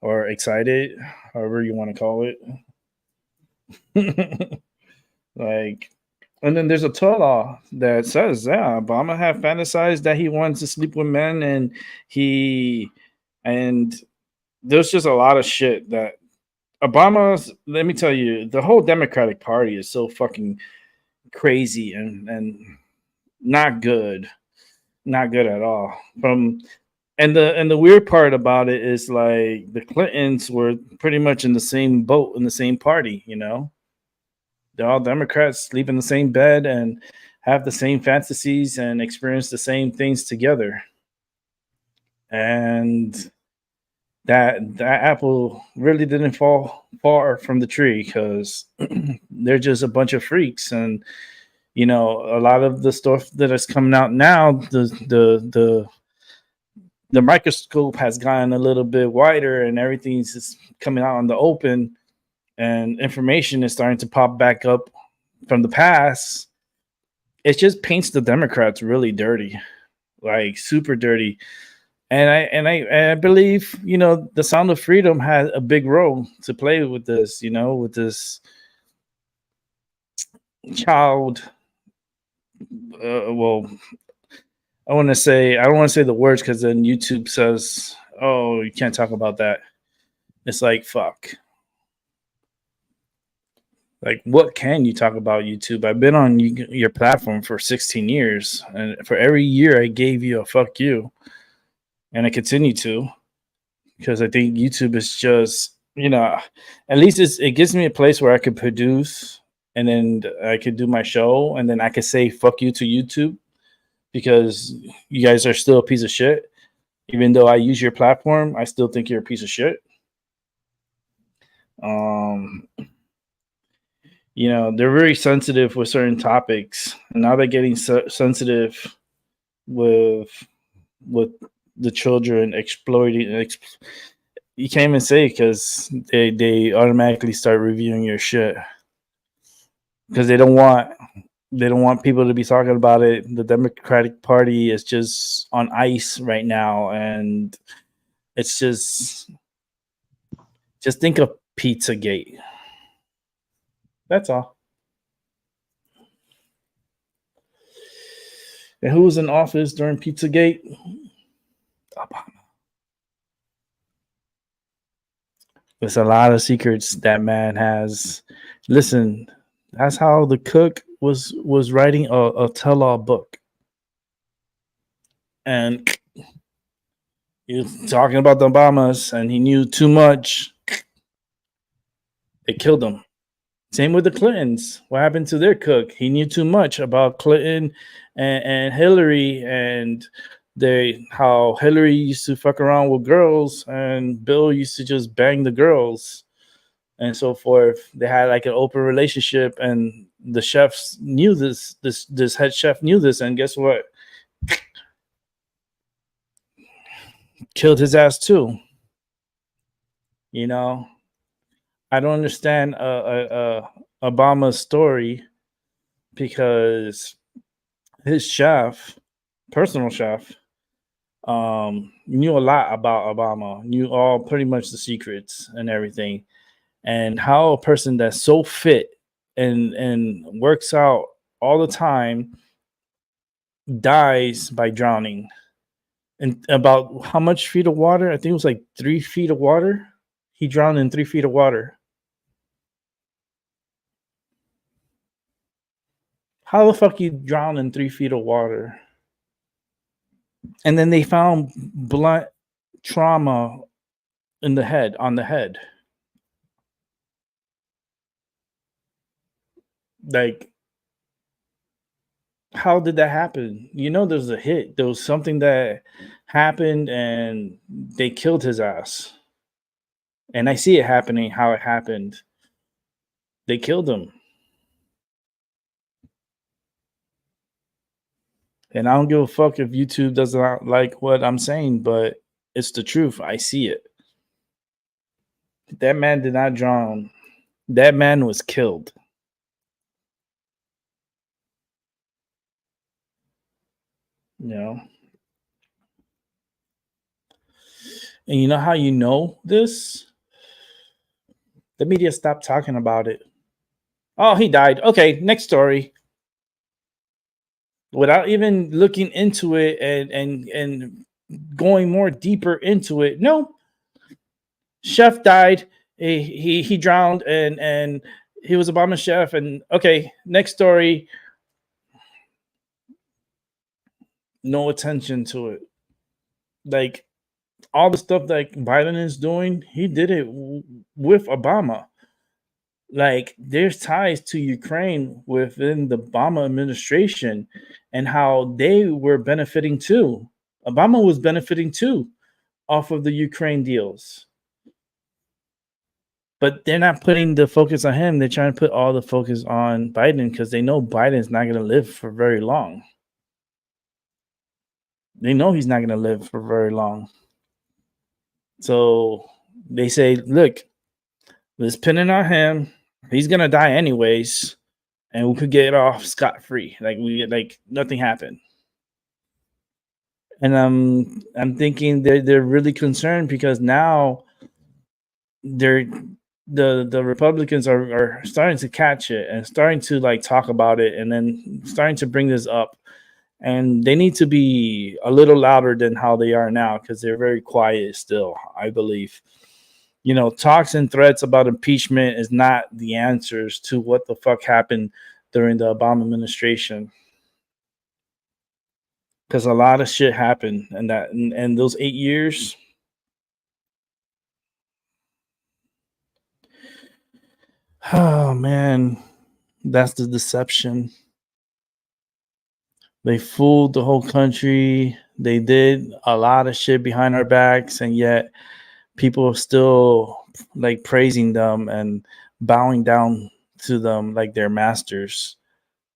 or excited, however you want to call it. Like, and then there's a Torah that says, yeah, Obama had fantasized that he wanted to sleep with men, and and there's just a lot of shit that Obama's. Let me tell you, the whole Democratic Party is so fucking crazy and not good at all. The weird part about it is like the Clintons were pretty much in the same boat in the same party, you know. They're all Democrats, sleep in the same bed and have the same fantasies and experience the same things together. And that apple really didn't fall far from the tree, because they're just a bunch of freaks. And you know, a lot of the stuff that is coming out now, the microscope has gotten a little bit wider, and everything's just coming out in the open, and information is starting to pop back up from the past. It just paints the Democrats really dirty, like super dirty. And I believe, you know, the Sound of Freedom had a big role to play with this, you know, with this child. Well, I don't want to say the words, because then YouTube says, "Oh, you can't talk about that." It's like, fuck. Like, what can you talk about, YouTube? I've been on your platform for 16 years, and for every year I gave you a fuck you, and I continue to, because I think YouTube is just, you know, at least it gives me a place where I could produce, and then I could do my show, and then I could say fuck you to YouTube, because you guys are still a piece of shit. Even though I use your platform, I still think you're a piece of shit. You know, they're very sensitive with certain topics, and now they're getting sensitive with the children exploiting. You can't even say, because they automatically start reviewing your shit, because they don't want people to be talking about it. The Democratic Party is just on ice right now, and it's just think of Pizzagate. That's all. And who was in office during Pizzagate? Obama. There's a lot of secrets that man has. Listen, that's how the cook was writing a tell-all book. And he was talking about the Obamas, and he knew too much. They killed him. Same with the Clintons. What happened to their cook? He knew too much about Clinton and Hillary, and how Hillary used to fuck around with girls, and Bill used to just bang the girls, and so forth. They had like an open relationship, and the chefs knew this. This head chef knew this, and guess what? Killed his ass too. You know, I don't understand Obama's story, because his chef, personal chef, knew a lot about Obama, knew all pretty much the secrets and everything, and how a person that's so fit and works out all the time dies by drowning. And about how much feet of water? I think it was like 3 feet of water. He drowned in 3 feet of water. How the fuck you drown in 3 feet of water? And then they found blunt trauma in the head, on the head. Like, how did that happen? You know, there's a hit. There was something that happened, and they killed his ass. And I see it happening, how it happened. They killed him. And I don't give a fuck if YouTube doesn't like what I'm saying, but it's the truth. I see it. That man did not drown. That man was killed. You know? And you know how you know this? The media stopped talking about it. Oh, he died. Okay, next story. Without even looking into it and going more deeper into it. No, chef died. He drowned and he was Obama's chef. And okay, next story. No attention to it. Like all the stuff that Biden is doing, he did it with Obama. Like there's ties to Ukraine within the Obama administration and how they were benefiting too. Obama was benefiting too off of the Ukraine deals. But they're not putting the focus on him. They're trying to put all the focus on Biden because they know Biden's not going to live for very long. They know he's not going to live for very long. So they say, look, let's pin it on him. He's going to die anyways. And we could get off scot-free. Like nothing happened. And I'm thinking they're really concerned because now the Republicans are starting to catch it and starting to like talk about it and then starting to bring this up. And they need to be a little louder than how they are now because they're very quiet still, I believe. You know, talks and threats about impeachment is not the answers to what the fuck happened during the Obama administration. Because a lot of shit happened and those 8 years. Oh man, that's the deception. They fooled the whole country. They did a lot of shit behind our backs, and yet people are still like praising them and bowing down to them like they're masters.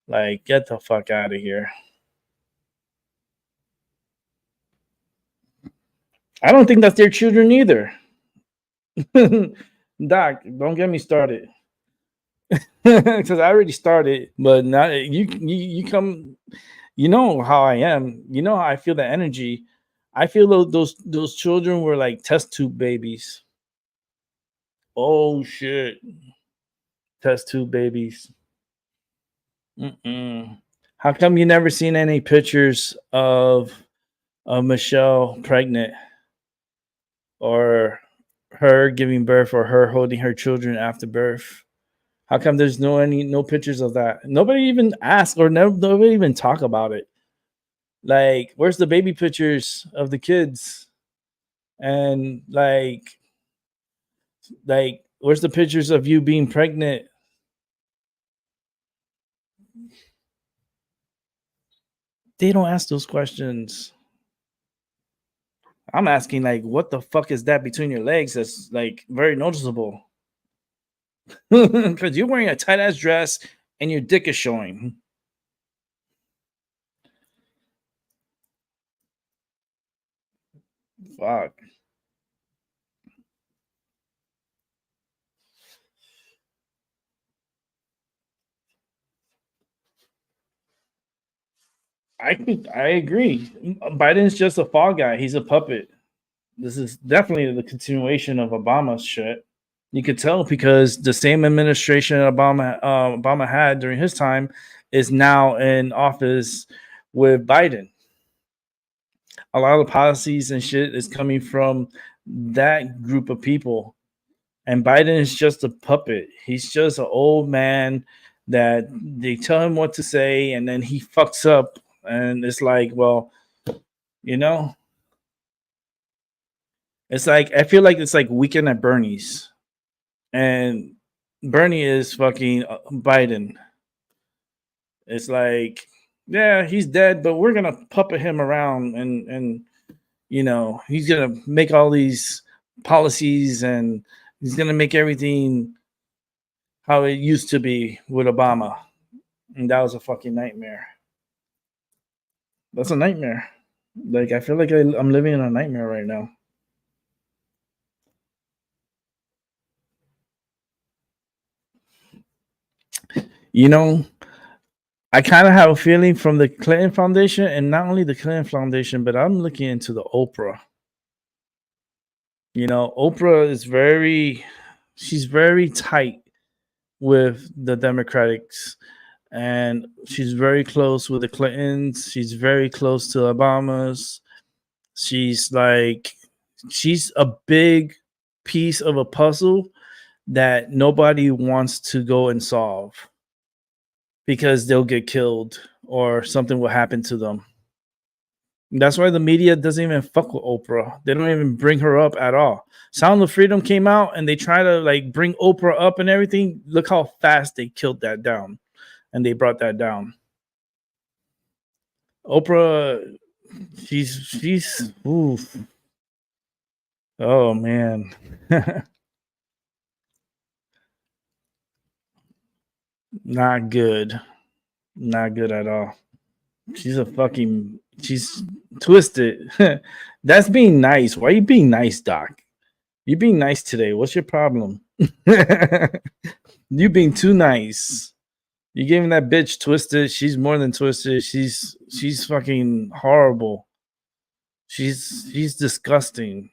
Like, get the fuck out of here. I don't think that's their children either. Doc, don't get me started. Because I already started, but now you come. You know how I am. You know how I feel the energy. I feel those children were like test tube babies. Oh shit, test tube babies. Mm-mm. How come you never seen any pictures of Michelle pregnant or her giving birth or her holding her children after birth? How come there's no pictures of that? Nobody even asked or nobody even talk about it. Like, where's the baby pictures of the kids? And like where's the pictures of you being pregnant? They don't ask those questions. I'm asking like, what the fuck is that between your legs that's like very noticeable? Because you're wearing a tight ass dress and your dick is showing. Fuck. I agree. Biden's just a fall guy. He's a puppet. This is definitely the continuation of Obama's shit. You could tell because the same administration Obama had during his time is now in office with Biden. A lot of policies and shit is coming from that group of people, and Biden is just a puppet. He's just an old man that they tell him what to say, and then he fucks up, and it's like, well, you know, it's like I feel like it's like Weekend at Bernie's. And Bernie is fucking Biden. It's like, yeah, he's dead, but we're gonna puppet him around, and you know he's gonna make all these policies, and he's gonna make everything how it used to be with Obama, and that was a fucking nightmare. That's a nightmare. Like I feel like I'm living in a nightmare right now. You know, I kind of have a feeling from the Clinton Foundation, and not only the Clinton Foundation, but I'm looking into the Oprah. You know, Oprah is she's very tight with the Democrats, and she's very close with the Clintons. She's very close to Obama's. She's like, she's a big piece of a puzzle that nobody wants to go and solve because they'll get killed or something will happen to them. That's why the media doesn't even fuck with Oprah. They don't even bring her up at all. Sound of Freedom came out and they try to like bring Oprah up and everything. Look how fast they killed that down and they brought that down. Oprah, she's oof. Oh man. Not good. Not good at all. She's twisted. That's being nice. Why are you being nice, Doc? You being nice today. What's your problem? You being too nice. You giving that bitch twisted. She's more than twisted. She's fucking horrible. She's disgusting.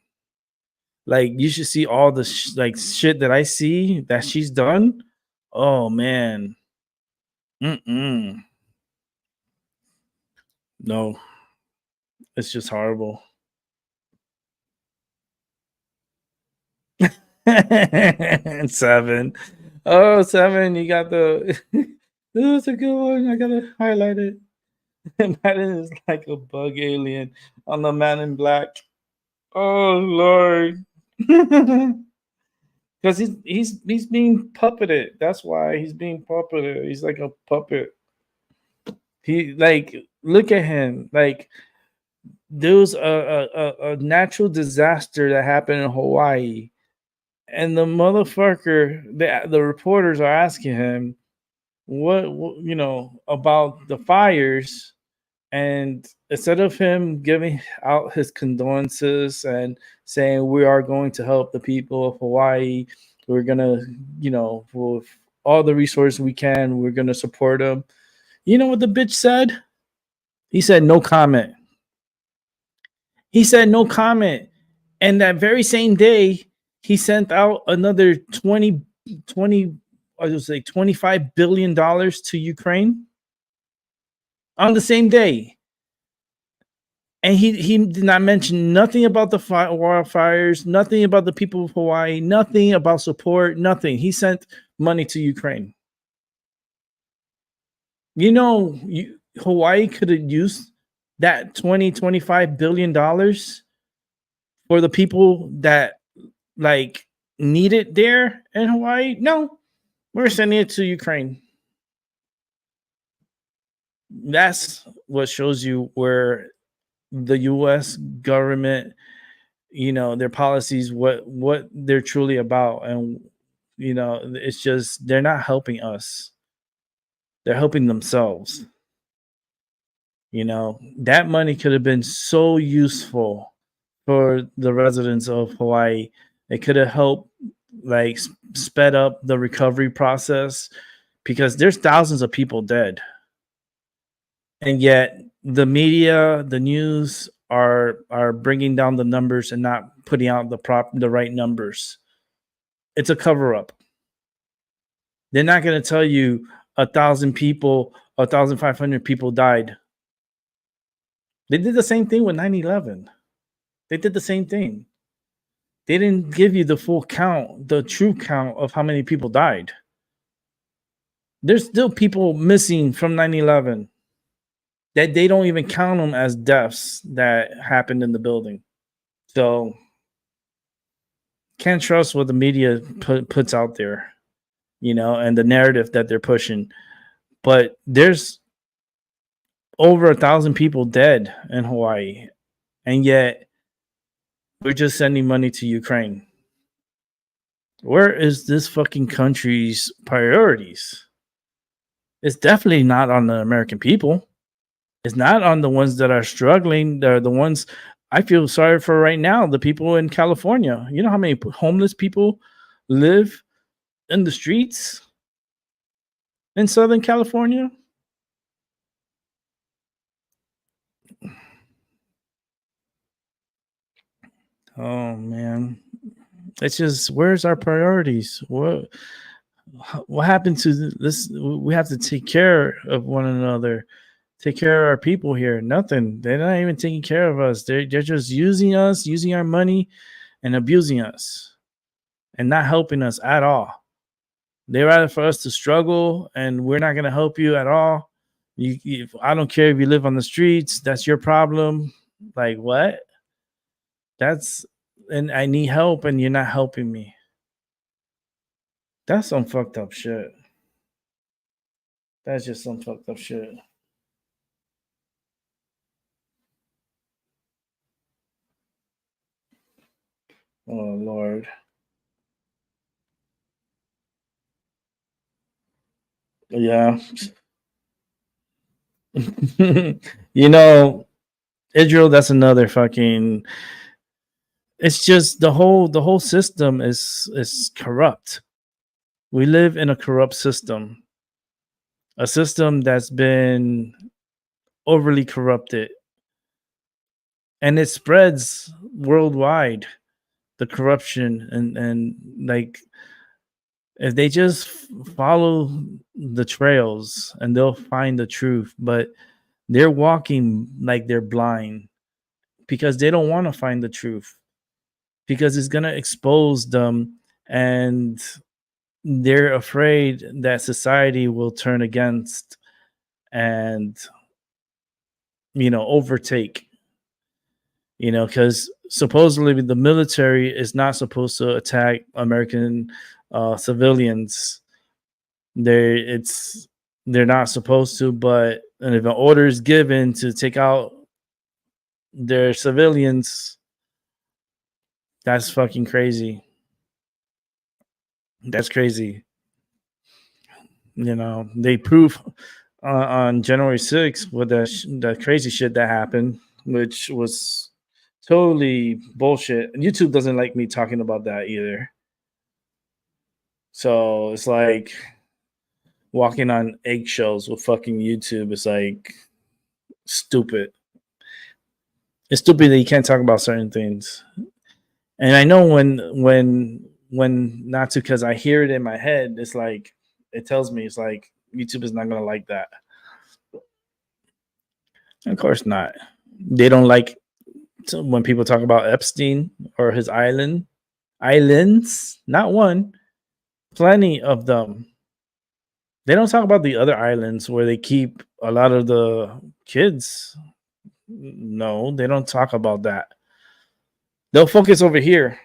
Like you should see all the like shit that I see that she's done. Oh man. Mm-mm. No, it's just horrible. 7. Oh, 7. You got the. This is a good one. I gotta highlight it. Madden is like a bug alien on the Man in Black. Oh Lord. Because he's being puppeted. That's why he's being puppeted. He's like a puppet. He like look at him. Like there was a natural disaster that happened in Hawaii, and the motherfucker, the reporters are asking him what you know about the fires, and instead of him giving out his condolences and saying we are going to help the people of Hawaii, we're gonna, you know, with all the resources we can, we're gonna support them. You know what the bitch said? He said no comment. He said no comment. And that very same day, he sent out another 20, I would say $25 billion to Ukraine on the same day. And he did not mention nothing about the wildfires, nothing about the people of Hawaii, nothing about support, nothing. He sent money to Ukraine. You know, Hawaii could have used that $25 billion for the people that like need it there in Hawaii. No, we're sending it to Ukraine. That's what shows you where the US government, you know, their policies, what they're truly about. And you know, it's just they're not helping us. They're helping themselves. You know, that money could have been so useful for the residents of Hawaii. It could have helped like sped up the recovery process because there's thousands of people dead. And yet the media, the news are bringing down the numbers and not putting out the right numbers. It's a cover up. They're not going to tell you 1,000 people, 1,500 people died. They did the same thing with 9/11. They did the same thing. They didn't give you the full count, the true count of how many people died. There's still people missing from 9/11 that they don't even count them as deaths that happened in the building. So can't trust what the media puts out there, you know, and the narrative that they're pushing. But there's over 1,000 people dead in Hawaii, and yet we're just sending money to Ukraine. Where is this fucking country's priorities? It's definitely not on the American people. It's not on the ones that are struggling. They're the ones I feel sorry for right now. The people in California. You know how many homeless people live in the streets in Southern California? Oh man, It's just, where's our priorities? What happened to this? We have to take care of one another, take care of our people here. Nothing. They're not even taking care of us. They're just using us, using our money, and abusing us, and not helping us at all. They'd rather for us to struggle, and we're not going to help you at all. I don't care if you live on the streets. That's your problem. Like, what? And I need help, and you're not helping me. That's some fucked up shit. That's just some fucked up shit. Oh, Lord. Yeah. You know, Israel, that's another fucking, it's just the whole system is corrupt. We live in a corrupt system. A system that's been overly corrupted. And it spreads worldwide, the corruption, and like, if they just follow the trails, and they'll find the truth, but they're walking like they're blind because they don't want to find the truth, because it's going to expose them, and they're afraid that society will turn against and overtake, because supposedly the military is not supposed to attack American civilians. They're not supposed to, but and if an order is given to take out their civilians, that's fucking crazy. That's crazy. They prove on January 6th with the crazy shit that happened, which was totally bullshit. And YouTube doesn't like me talking about that either. So it's like walking on eggshells with fucking YouTube. It's like stupid. It's stupid that you can't talk about certain things. And I know when not to, because I hear it in my head. It's like, it tells me, it's like YouTube is not gonna like that. Of course not. They don't like when people talk about Epstein or his islands. Not one, plenty of them. They don't talk about the other islands where they keep a lot of the kids. No, they don't talk about that. They'll focus over here.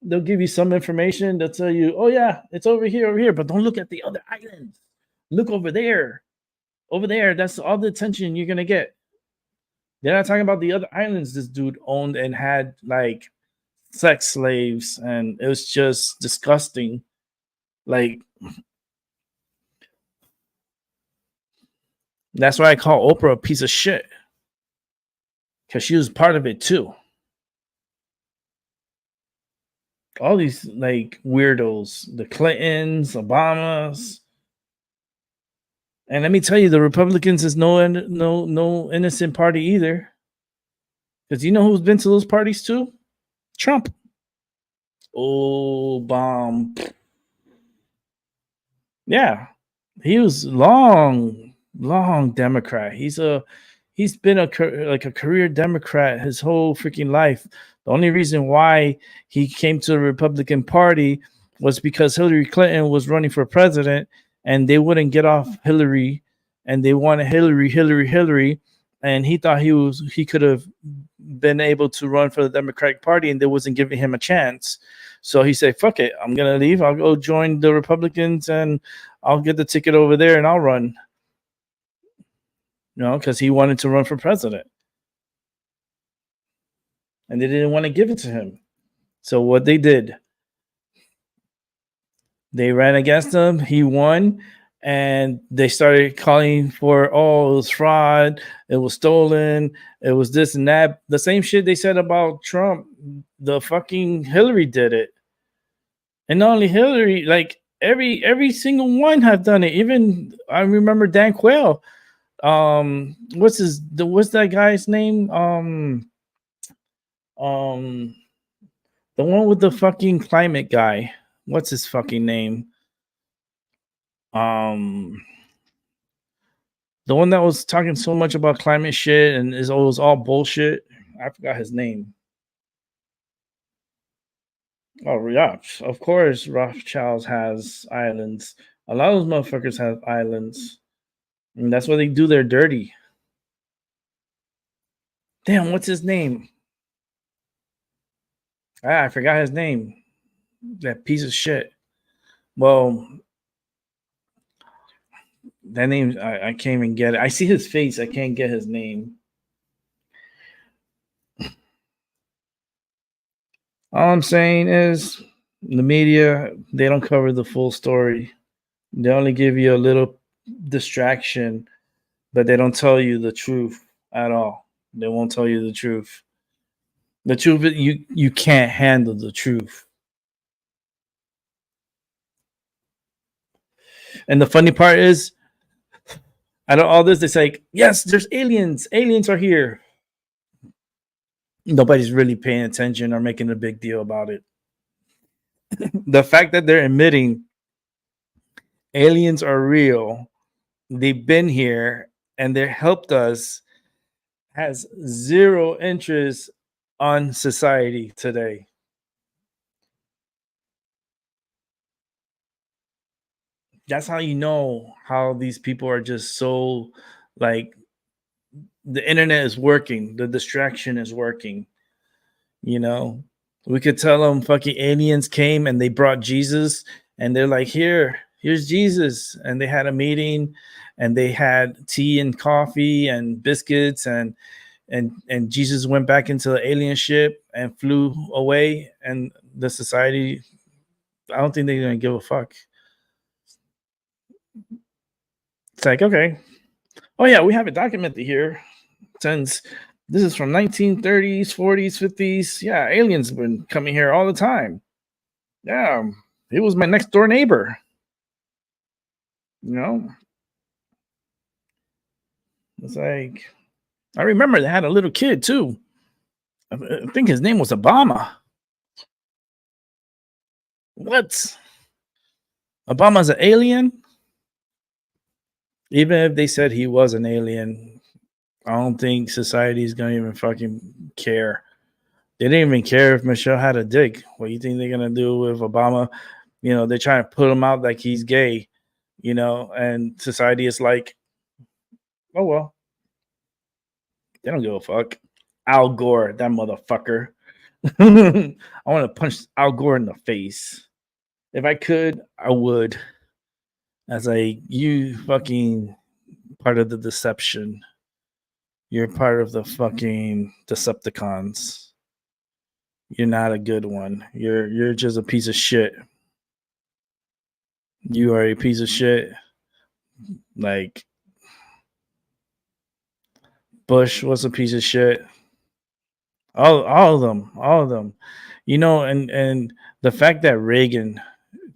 They'll give you some information. They'll tell you, oh yeah, it's over here, but don't look at the other islands. Look over there. Over there, that's all the attention you're gonna get. They're not talking about the other islands this dude owned and had like sex slaves, and it was just disgusting. Like, that's why I call Oprah a piece of shit, because she was part of it too. All these like weirdos, the Clintons, Obamas, and let me tell you, the Republicans is no innocent party either. Because you know who's been to those parties too? Trump. Oh, bomb. Yeah, he was long Democrat. He's been a career Democrat his whole freaking life. The only reason why he came to the Republican Party was because Hillary Clinton was running for president, and they wouldn't get off Hillary, and they wanted Hillary, and he thought he could have been able to run for the Democratic Party, and they wasn't giving him a chance. So he said, fuck it, I'm gonna leave. I'll go join the Republicans, and I'll get the ticket over there, and I'll run. Because he wanted to run for president, and they didn't want to give it to him. So what they did, they ran against him. He won, and they started calling for, oh, it was fraud, it was stolen, it was this and that. The same shit they said about Trump, the fucking Hillary did it. And not only Hillary, like every single one have done it. Even I remember Dan Quayle. What's that guy's name? The one with the fucking climate guy. What's his fucking name? The one that was talking so much about climate shit and it was all bullshit. I forgot his name. Oh, yeah. Of course, Rothschilds has islands. A lot of those motherfuckers have islands. And that's why they do their dirty. Damn, what's his name? I forgot his name. That piece of shit. Well, that name, I can't even get it. I see his face. I can't get his name. All I'm saying is the media, they don't cover the full story. They only give you a little distraction, but they don't tell you the truth at all. They won't tell you the truth. The truth is you can't handle the truth. And the funny part is, out of all this, they say, yes, there's aliens. Aliens are here. Nobody's really paying attention or making a big deal about it. The fact that they're admitting aliens are real, they've been here, and they helped us, has zero interest on society today. That's how you know how these people are just so like the internet is working, the distraction is working. You know, we could tell them fucking aliens came and they brought Jesus, and they're like, here's Jesus, and they had a meeting, and they had tea and coffee and biscuits, and Jesus went back into the alien ship and flew away, and the society, I don't think they're gonna give a fuck. It's like, okay, oh yeah, we have it documented here since this is from 1930s, 40s, 50s. Yeah, aliens have been coming here all the time. Yeah, it was my next door neighbor. You know, it's like, I remember they had a little kid too. I think his name was Obama. What? Obama's an alien? Even if they said he was an alien, I don't think society's gonna even fucking care. They didn't even care if Michelle had a dick. What do you think they're gonna do with Obama? You know, they're trying to put him out like he's gay, you know, and society is like, oh well. They don't give a fuck. Al Gore, that motherfucker. I want to punch Al Gore in the face. If I could, I would. As like, you fucking part of the deception. You're part of the fucking Decepticons. You're not a good one. You're just a piece of shit. You are a piece of shit. Like Bush was a piece of shit. All of them. You know, and the fact that Reagan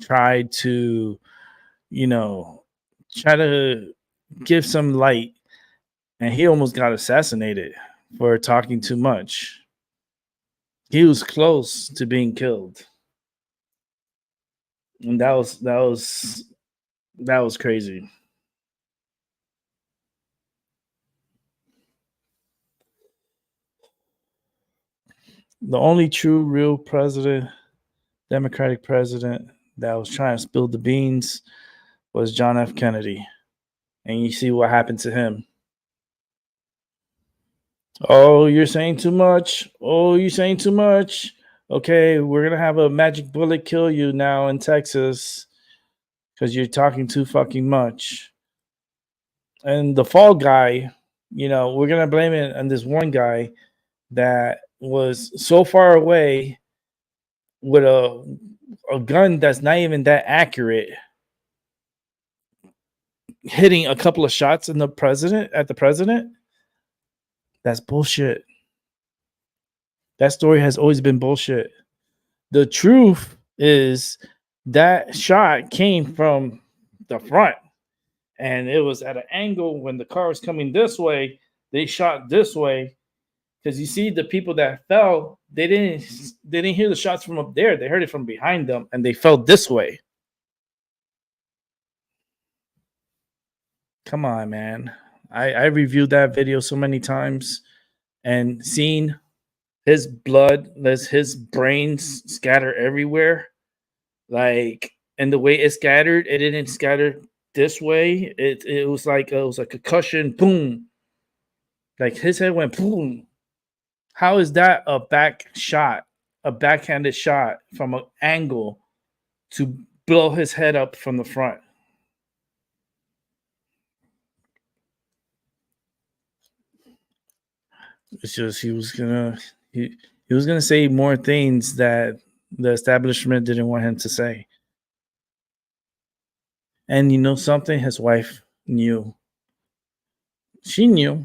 tried to, you know, try to give some light, and he almost got assassinated for talking too much. He was close to being killed. And that was crazy. The only true real president, Democratic president that was trying to spill the beans was John F. Kennedy. And you see what happened to him. Oh, you're saying too much. Oh, you're saying too much. Okay, we're going to have a magic bullet kill you now in Texas because you're talking too fucking much. And the fall guy, you know, we're going to blame it on this one guy that was so far away with a gun that's not even that accurate, hitting a couple of shots at the president. That's bullshit. That story has always been bullshit. The truth is that shot came from the front, and it was at an angle. When the car was coming this way, they shot this way, because you see the people that fell, they didn't hear the shots from up there. They heard it from behind them, and they felt this way. Come on, man. I reviewed that video so many times, and seeing his blood, his brains scatter everywhere, like, and the way it scattered, it didn't scatter this way. It was like a concussion, boom. Like his head went boom. How is that a backhanded shot from an angle to blow his head up from the front? It's just he was gonna say more things that the establishment didn't want him to say. And you know something? His wife knew. She knew.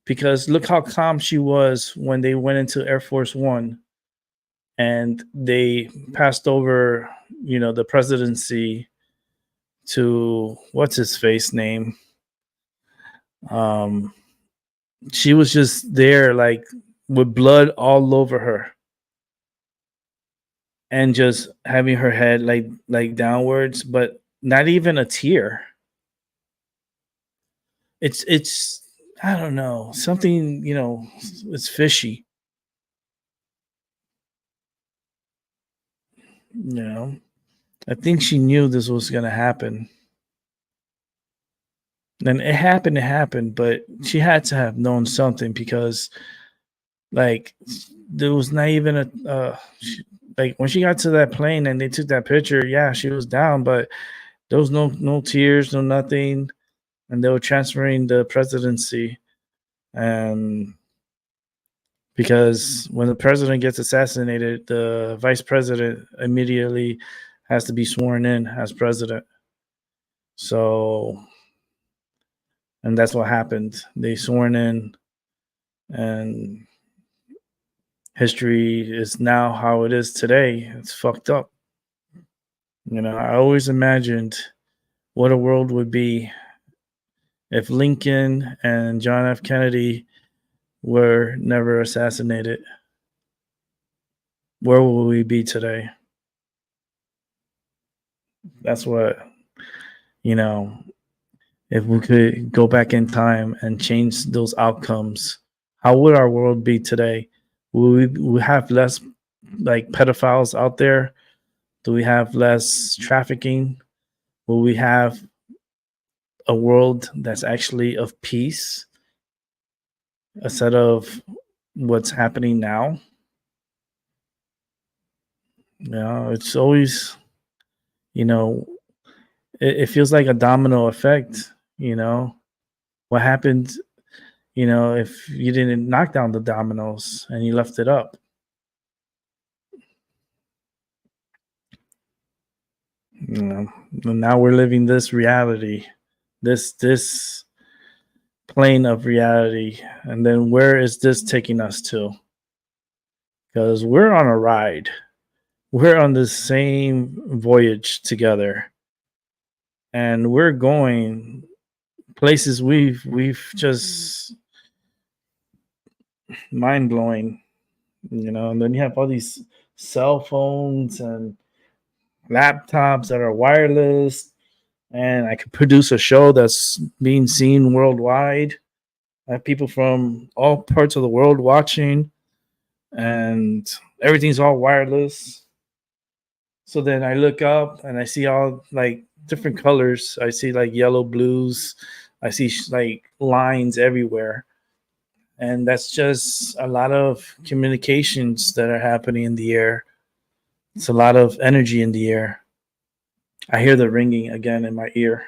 Because look how calm she was when they went into Air Force One and they passed over, the presidency to what's his face name. She was just there, like with blood all over her, and just having her head like downwards, but not even a tear. It's I don't know, something, it's fishy. I think she knew this was going to happen. And it happened, but she had to have known something, because like there was not even like when she got to that plane and they took that picture, yeah, she was down, but there was no tears, no nothing. And they were transferring the presidency. And because when the president gets assassinated, the vice president immediately has to be sworn in as president. So, and that's what happened. They sworn in, and history is now how it is today. It's fucked up. I always imagined what a world would be if Lincoln and John F. Kennedy were never assassinated. Where will we be today? That's what, if we could go back in time and change those outcomes, how would our world be today? Will we have less like pedophiles out there? Do we have less trafficking? Will we have a world that's actually of peace instead of what's happening now? It's always, it feels like a domino effect. What happened, if you didn't knock down the dominoes and you left it up? And now we're living this reality, this plane of reality. And then where is this taking us to? Because we're on a ride. We're on the same voyage together. And we're going places we've just mind-blowing. And then you have all these cell phones and laptops that are wireless, and I could produce a show that's being seen worldwide. I have people from all parts of the world watching, and everything's all wireless. So then I look up and I see all like different colors. I see like yellow, blues. I see like lines everywhere. And that's just a lot of communications that are happening in the air. It's a lot of energy in the air. I hear the ringing again in my ear.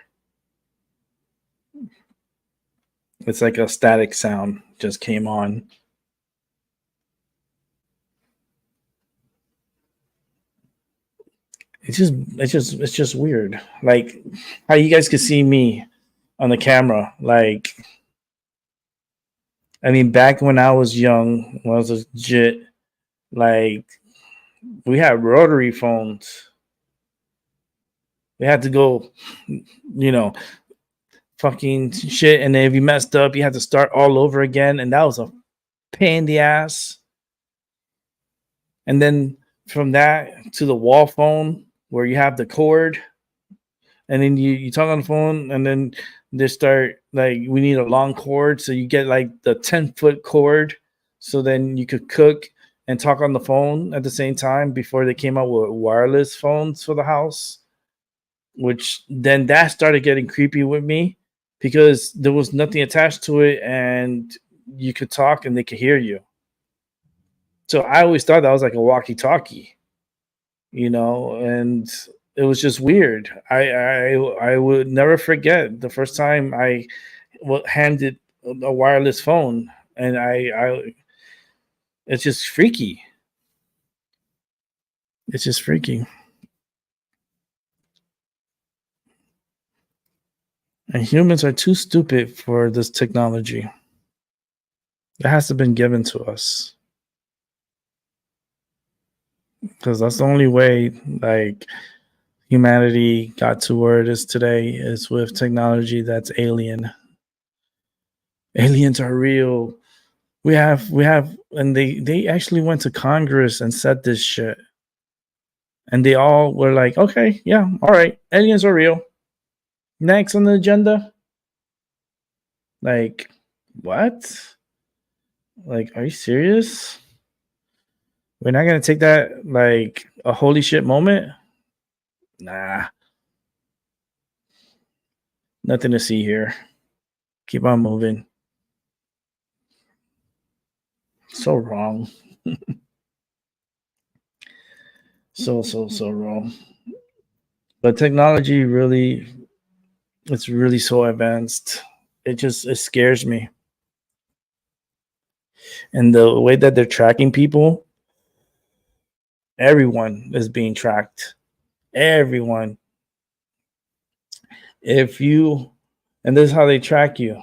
It's like a static sound just came on. It's just weird. Like how you guys could see me on the camera. Like, I mean, back when I was young, when I was legit, like we had rotary phones. We had to go, fucking shit, and then if you messed up, you had to start all over again, and that was a pain in the ass. And then from that to the wall phone where you have the cord, and then you talk on the phone, and then they start like, we need a long cord, so you get like the 10-foot cord, so then you could cook and talk on the phone at the same time before they came out with wireless phones for the house. Which then that started getting creepy with me because there was nothing attached to it, and you could talk and they could hear you. So I always thought that was like a walkie-talkie, and it was just weird. I would never forget the first time I handed a wireless phone, and I it's just freaky. It's just freaky. And humans are too stupid for this technology. It has to have been given to us. Because that's the only way like humanity got to where it is today, is with technology that's alien. Aliens are real. We have and they actually went to Congress and said this shit. And they all were like, okay, yeah, all right, aliens are real. Next on the agenda. Like, what? Like, are you serious? We're not gonna take that like a holy shit moment? Nah. Nothing to see here. Keep on moving. So wrong. So wrong. But technology really, it's really so advanced. It scares me. And the way that they're tracking people, everyone is being tracked. Everyone. If you, and this is how they track you.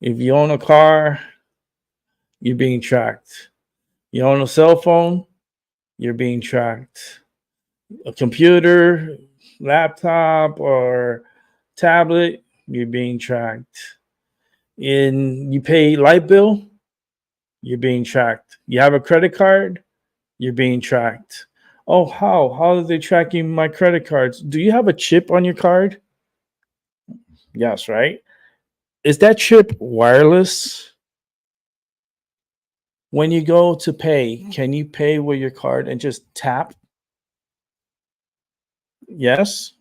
If you own a car, you're being tracked. You own a cell phone, you're being tracked. A computer, laptop, or tablet, you're being tracked. You pay light bill, you're being tracked. You have a credit card, you're being tracked. Oh, how are they tracking my credit cards? Do you have a chip on your card? Yes, right. Is that chip wireless? When you go to pay, can you pay with your card and just tap? Yes.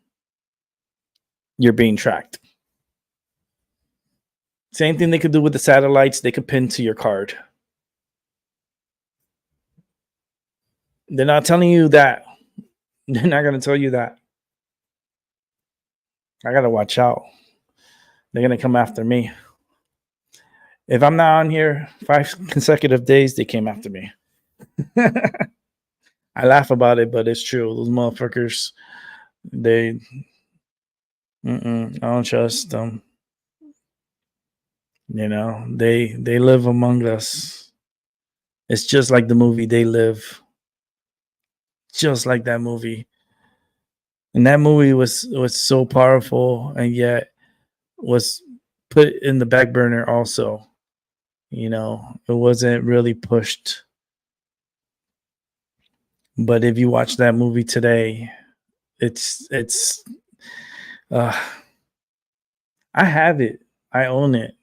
You're being tracked. Same thing they could do with the satellites. They could pin to your card. They're not telling you that. They're not going to tell you that. I got to watch out. They're going to come after me. If I'm not on here 5 consecutive days, they came after me. I laugh about it, but it's true. Those motherfuckers, I don't trust them. They live among us. It's just like the movie They Live. Just like that movie. And that movie was so powerful, and yet was put in the back burner also. It wasn't really pushed. But if you watch that movie today, it's I have it. I own it.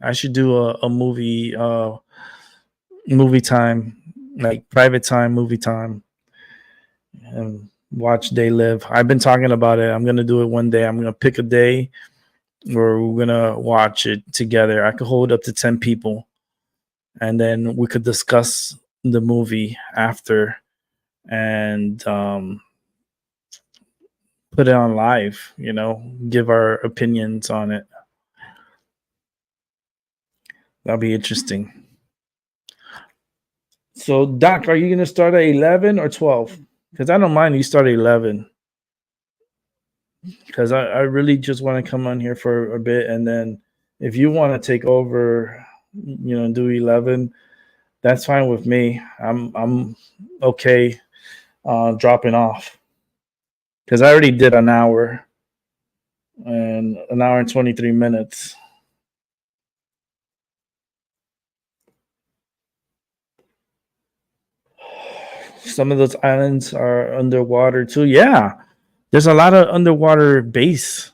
I should do a movie time, like private time, movie time, and watch They Live. I've been talking about it. I'm gonna do it one day. I'm gonna pick a day where we're gonna watch it together. I could hold up to 10 people, and then we could discuss the movie after, and put it on live. Give our opinions on it. That'll be interesting. So, Doc, are you gonna start at 11 or 12? Because I don't mind you start at 11. Because I really just want to come on here for a bit, and then if you want to take over, do 11, that's fine with me. I'm okay dropping off, because I already did an hour and 23 minutes. some of those islands are underwater too. Yeah, there's a lot of underwater base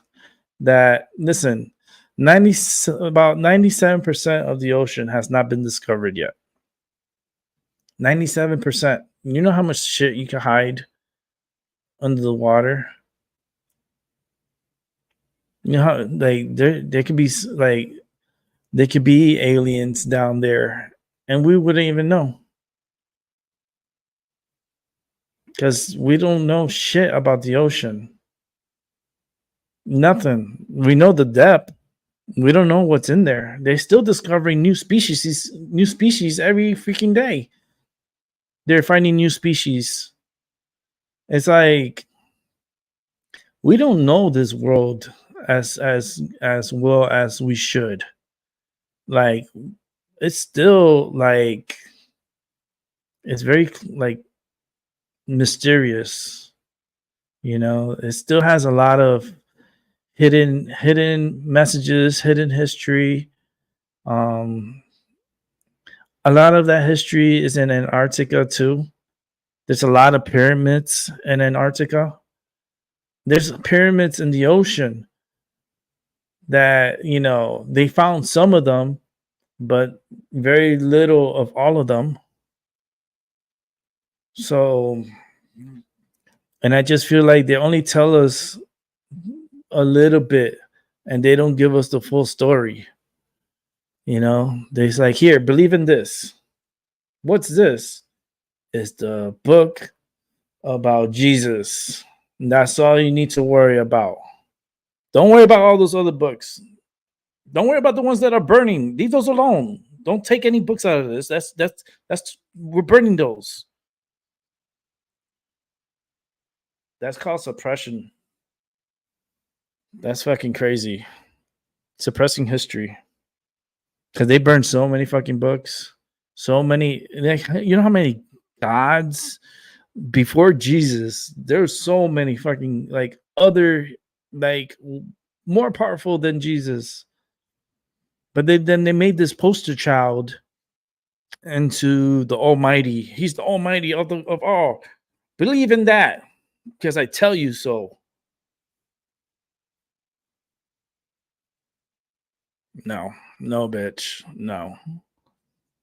that, listen, 90 about 97% of the ocean has not been discovered yet. 97%. You know how much shit you can hide under the water? You know how, like, there could be like, there could be aliens down there and we wouldn't even know, because we don't know shit about the ocean. Nothing. We know the depth. We don't know what's in there. They're still discovering new species every freaking day. They're finding new species. It's like we don't know this world as well as we should. Like, it's still like, it's very like mysterious. You know, it still has a lot of hidden messages, hidden history. Um, a lot of that history is in Antarctica too. There's a lot of pyramids in Antarctica. There's pyramids in the ocean that, you know, they found some of them, but very little of all of them. So, and I just feel like they only tell us a little bit and they don't give us the full story. You know, they're like, here, believe in this. What's this? It's the book about Jesus. And that's all you need to worry about. Don't worry about all those other books. Don't worry about the ones that are burning. Leave those alone. Don't take any books out of this. That's we're burning those. That's called suppression. That's fucking crazy. Suppressing history. Because they burned so many fucking books. So many. Like, you know how many gods before Jesus? There's so many fucking, like, other, like, more powerful than Jesus. But then they made this poster child into the Almighty. He's the Almighty of all. Believe in that, because I tell you so. No, bitch. No.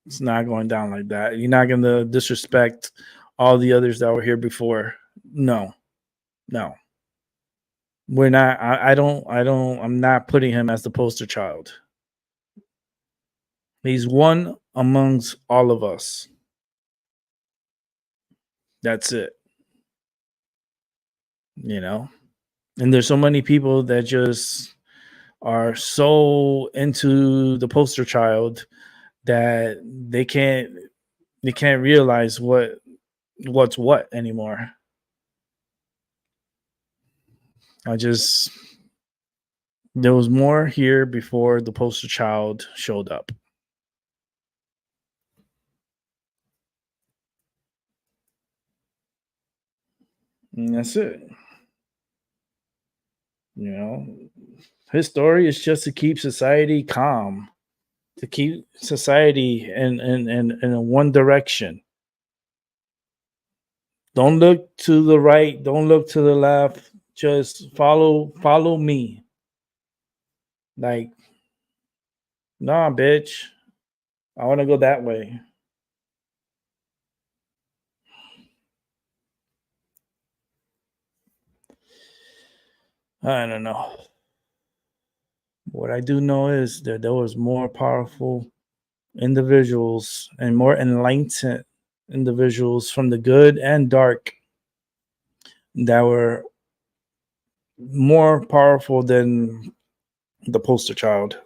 It's not going down like that. You're not going to disrespect all the others that were here before. No. We're not. I'm not putting him as the poster child. He's one amongst all of us. That's it. You know? And there's so many people that just are so into the poster child that they can't realize what's what anymore. There was more here before the poster child showed up. And that's it. You know, his story is just to keep society calm, to keep society in one direction. Don't look to the right, don't look to the left. Just follow me. Like, nah, bitch. I want to go that way. I don't know. What I do know is that there was more powerful individuals and more enlightened individuals from the good and dark that were more powerful than the poster child.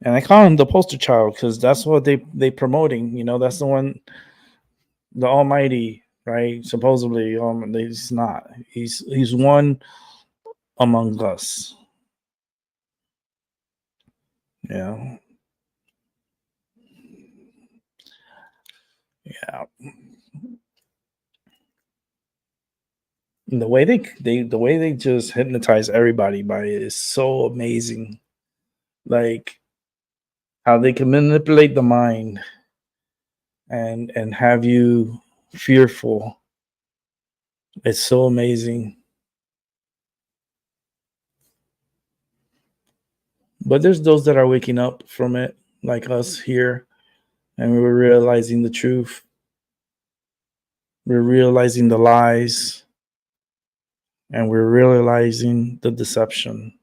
And I call him the poster child because that's what they promoting. You know, that's the one, the Almighty, right? Supposedly, he's not. He's one among us. Yeah. Yeah. And the way they just hypnotize everybody by it is so amazing. Like how they can manipulate the mind and have you fearful. It's so amazing. But there's those that are waking up from it, like us here, and we're realizing the truth. We're realizing the lies, and we're realizing the deception.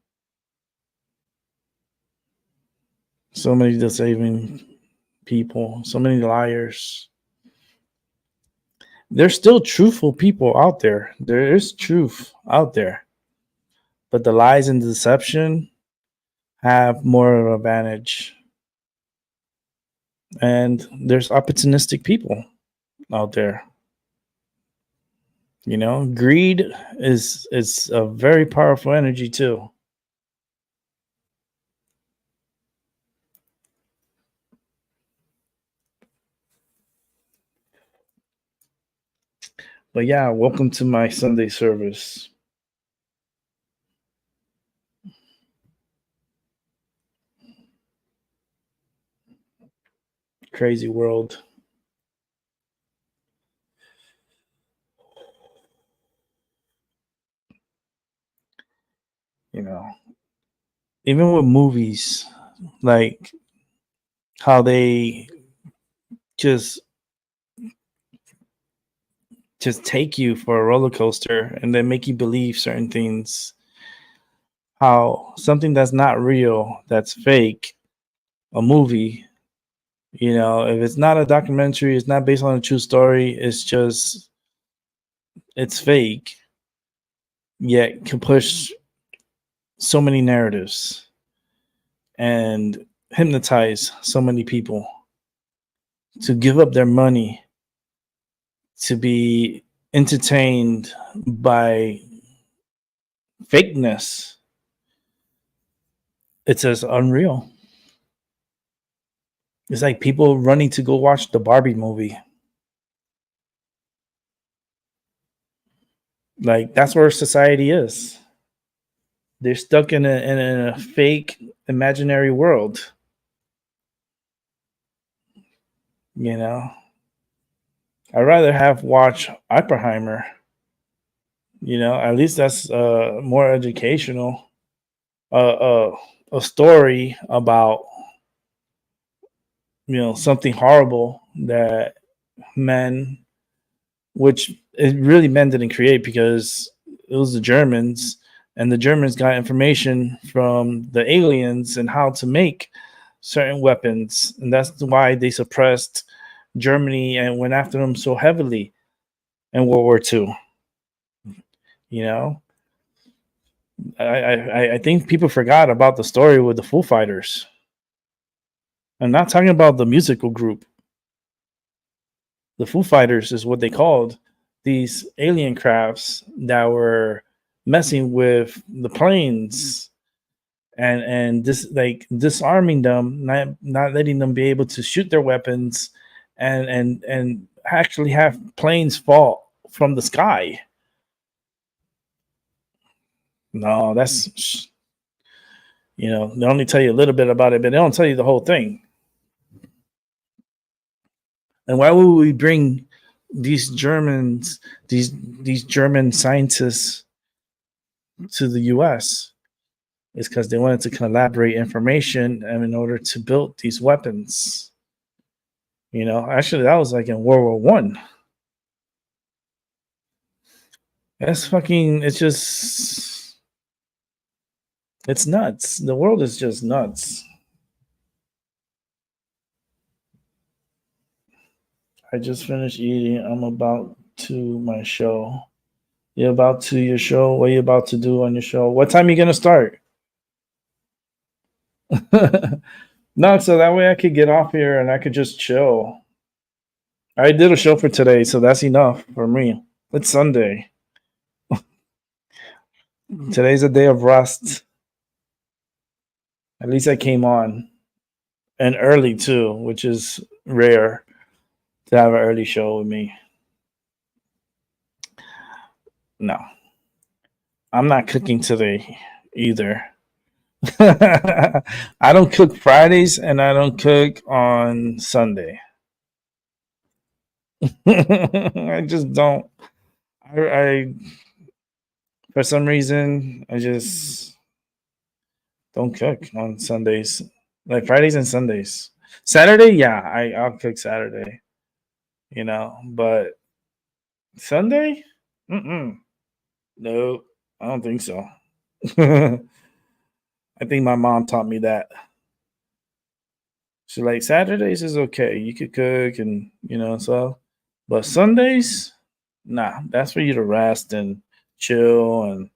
So many deceiving people, so many liars. There's still truthful people out there. There is truth out there. But the lies and deception have more of an advantage. And there's opportunistic people out there. You know, greed is a very powerful energy too. But yeah, welcome to my Sunday service. Crazy world. You know, even with movies, like how they just take you for a roller coaster and then make you believe certain things. How something that's not real, that's fake, a movie, you know, if it's not a documentary, it's not based on a true story, it's fake, yet can push so many narratives and hypnotize so many people to give up their money to be entertained by fakeness. It's as unreal. It's like people running to go watch the Barbie movie. Like that's where society is. They're stuck in a fake imaginary world. You know, I'd rather have watch Oppenheimer. You know, at least that's more educational. A story about something horrible that men, which it really men didn't create because it was the Germans, and the Germans got information from the aliens and how to make certain weapons, and that's why they suppressed Germany and went after them so heavily in World War II. You know, I think people forgot about the story with the Foo Fighters. I'm not talking about the musical group. The Foo Fighters is what they called these alien crafts that were messing with the planes and this like disarming them, not letting them be able to shoot their weapons and actually have planes fall from the sky. No, that's they only tell you a little bit about it, but they don't tell you the whole thing. And why would we bring these Germans, these German scientists to the US? It's because they wanted to collaborate information and in order to build these weapons. Actually that was like in World War One. That's fucking it's nuts. The world is just nuts. I just finished eating. I'm about to my show. You about to your show? What are you about to do on your show? What time are you gonna start? No, so that way I could get off here and I could just chill. I did a show for today, so that's enough for me. It's Sunday. Today's a day of rest. At least I came on. And early too, which is rare to have an early show with me. No. I'm not cooking today either. I don't cook Fridays and I don't cook on Sunday. I just don't. I for some reason I just don't cook on Sundays, like Fridays and Sundays. Saturday, yeah, I'll cook Saturday, but Sunday, no, I don't think so. I think my mom taught me that. She's like, Saturdays is okay, you could cook and so, but Sundays, nah, that's for you to rest and chill and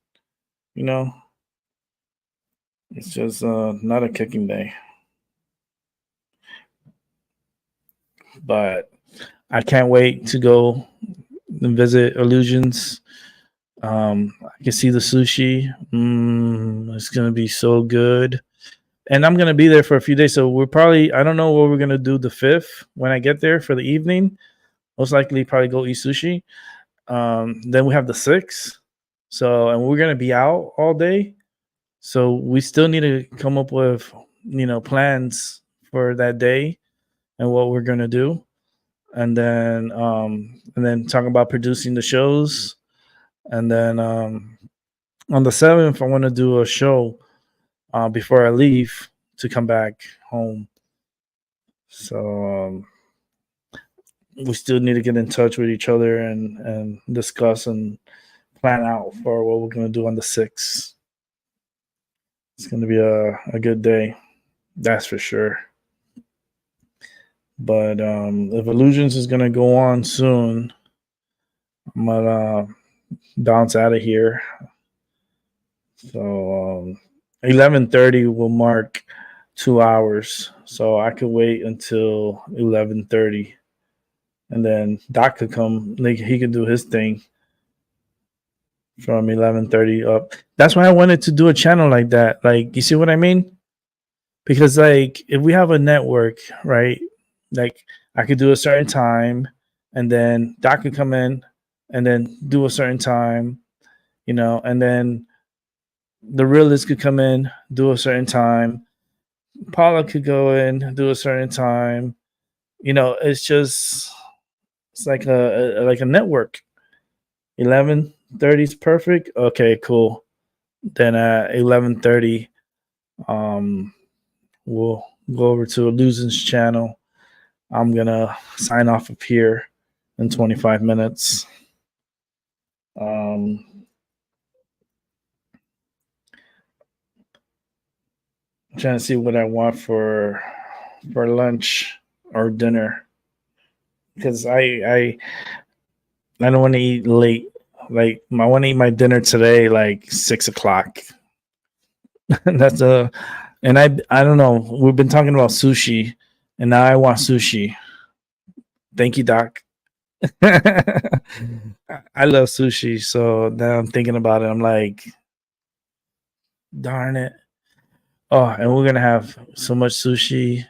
you know, it's just not a cooking day. But I can't wait to go and visit Illusions. I can see the sushi. It's gonna be so good, and I'm gonna be there for a few days. So we're probably I don't know what we're gonna do the 5th when I get there for the evening. Most likely, probably go eat sushi. Then we have the 6th. So and we're gonna be out all day. So we still need to come up with plans for that day and what we're gonna do, and then talk about producing the shows, and then on the 7th I want to do a show before I leave to come back home. So we still need to get in touch with each other and discuss and plan out for what we're gonna do on the 6th. It's gonna be a good day, that's for sure. But if Illusions is gonna go on soon, I'm gonna bounce out of here. So 11:30 will mark 2 hours. So I could wait until 11:30, and then Doc could come. Like he could do his thing from 11:30 up. That's why I wanted to do a channel like that. Like, you see what I mean? Because like if we have a network, right? Like I could do a certain time, and then Doc could come in, and then do a certain time, and then the realist could come in, do a certain time. Paula could go in, do a certain time. It's like a network. 11:30 is perfect. Okay, cool. Then at 11:30, we'll go over to Illusion's channel. I'm gonna sign off of here in 25 minutes. I'm trying to see what I want for lunch or dinner, because I don't want to eat late. Like I want to eat my dinner today, like 6 o'clock. That's and I don't know. We've been talking about sushi, and now I want sushi. Thank you, Doc. I love sushi, so now I'm thinking about it. I'm like, darn it. Oh, and we're gonna have so much sushi.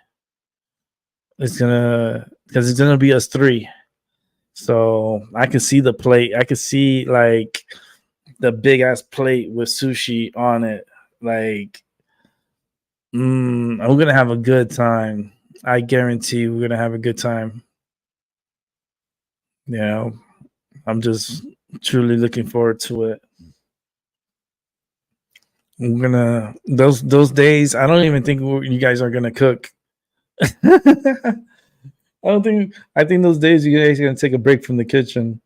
It's gonna be us 3. So I can see the plate. I can see like the big ass plate with sushi on it. Like, we're gonna have a good time. I guarantee we're gonna have a good time. I'm just truly looking forward to it. We're gonna those days. I don't even think you guys are gonna cook. I don't think. I think those days you guys are gonna take a break from the kitchen.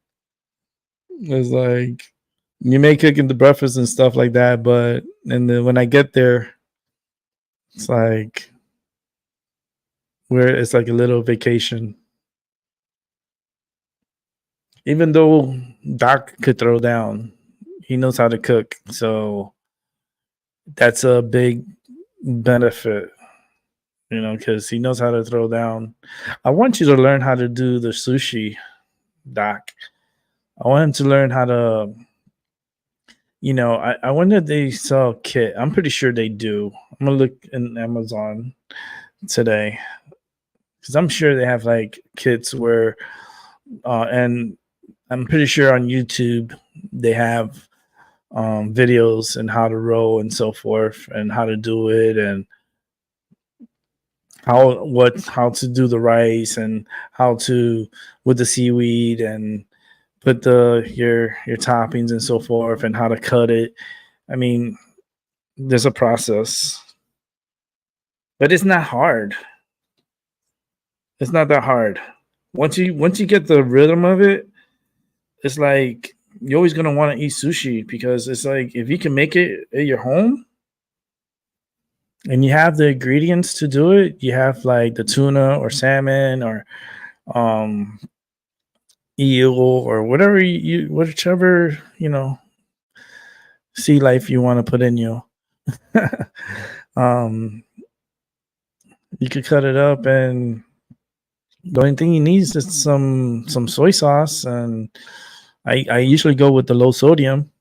It's like you may cook in the breakfast and stuff like that, but and then when I get there, it's like it's like a little vacation. Even though Doc could throw down, he knows how to cook, so that's a big benefit, because he knows how to throw down. I want you to learn how to do the sushi, Doc. I want him to learn how to, I wonder if they sell kit. I'm pretty sure they do. I'm gonna look in Amazon today, because I'm sure they have like kits where, and I'm pretty sure on YouTube they have videos and how to roll and so forth, and how to do it, and how to do the rice, and how to with the seaweed, and put your toppings and so forth, and how to cut it. I mean, there's a process, but it's not hard. It's not that hard. Once you get the rhythm of it, it's like you're always gonna want to eat sushi, because it's like if you can make it at your home and you have the ingredients to do it, you have like the tuna or salmon or um eel or whatever whichever sea life you want to put in you. um you could cut it up, and the only thing you need is just some soy sauce, and I usually go with the low sodium,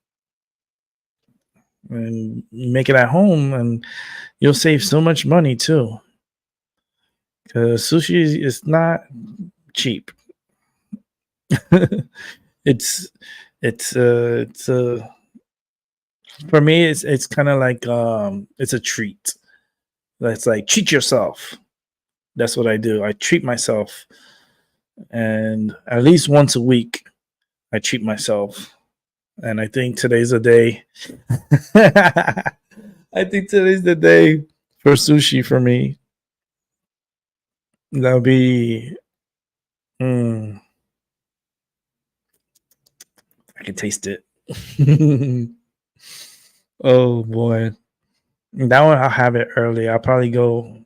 and make it at home, and you'll save so much money too, because sushi is not cheap. it's it's for me, it's kind of like it's a treat. That's like treat yourself. That's what I do. I treat myself, and at least once a week I treat myself. And I think today's the day. I think today's the day for sushi for me. That'll be. Mm, I can taste it. Oh boy, that one I'll have it early. I'll probably go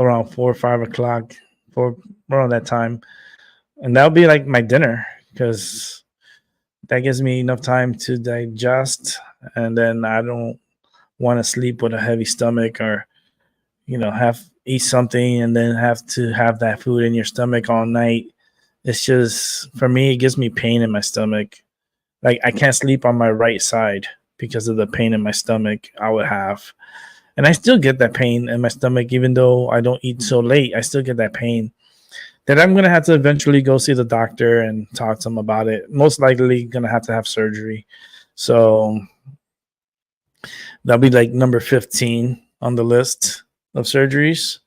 around 4 or 5 o'clock, for around that time, and that'll be like my dinner, because that gives me enough time to digest, and then I don't want to sleep with a heavy stomach, or have eat something and then have to have that food in your stomach all night. It's just, for me, it gives me pain in my stomach. Like, I can't sleep on my right side because of the pain in my stomach I would have. And I still get that pain in my stomach, even though I don't eat so late. I still get that pain. Then I'm gonna have to eventually go see the doctor and talk to him about it. Most likely gonna have to have surgery. So that'll be like number 15 on the list of surgeries.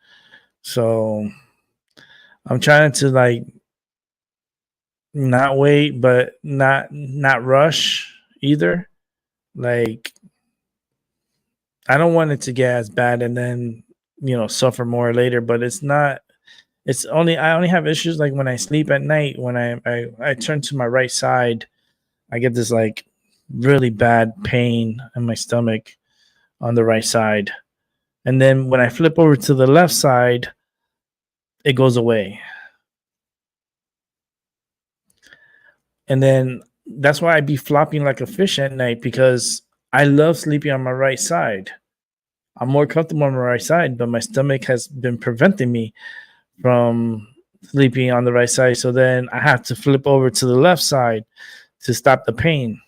So I'm trying to like not wait, but not rush either. Like, I don't want it to get as bad and then suffer more later. But it's not. I only have issues like when I sleep at night. When I turn to my right side, I get this like really bad pain in my stomach on the right side. And then when I flip over to the left side, it goes away. And then that's why I be flopping like a fish at night, because I love sleeping on my right side. I'm more comfortable on my right side, but my stomach has been preventing me from sleeping on the right side. So then I have to flip over to the left side to stop the pain.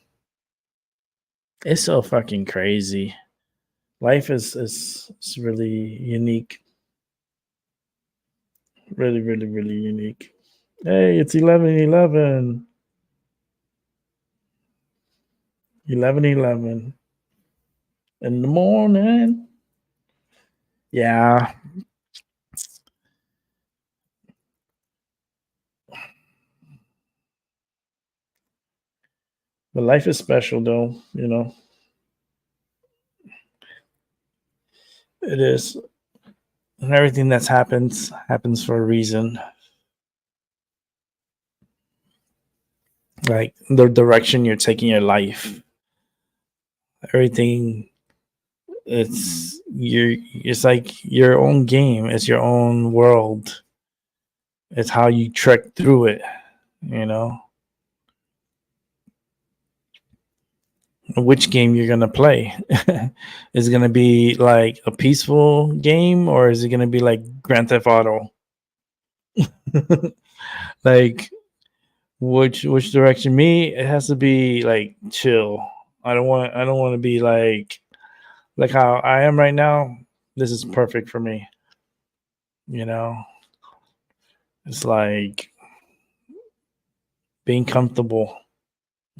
It's so fucking crazy. Life is really unique. Really, really, really unique. Hey, it's 11:11. 11:11 in the morning. Yeah. But life is special, though. It is. And everything that's happens for a reason. Like the direction you're taking your life. Everything, it's like your own game. It's your own world. It's how you trek through it, you know. Which game you're gonna play. Is it gonna be like a peaceful game, or is it gonna be like Grand Theft Auto? Like, which direction? Me, it has to be like chill. I don't want to be like how I am right now. This is perfect for me. You know, it's like being comfortable.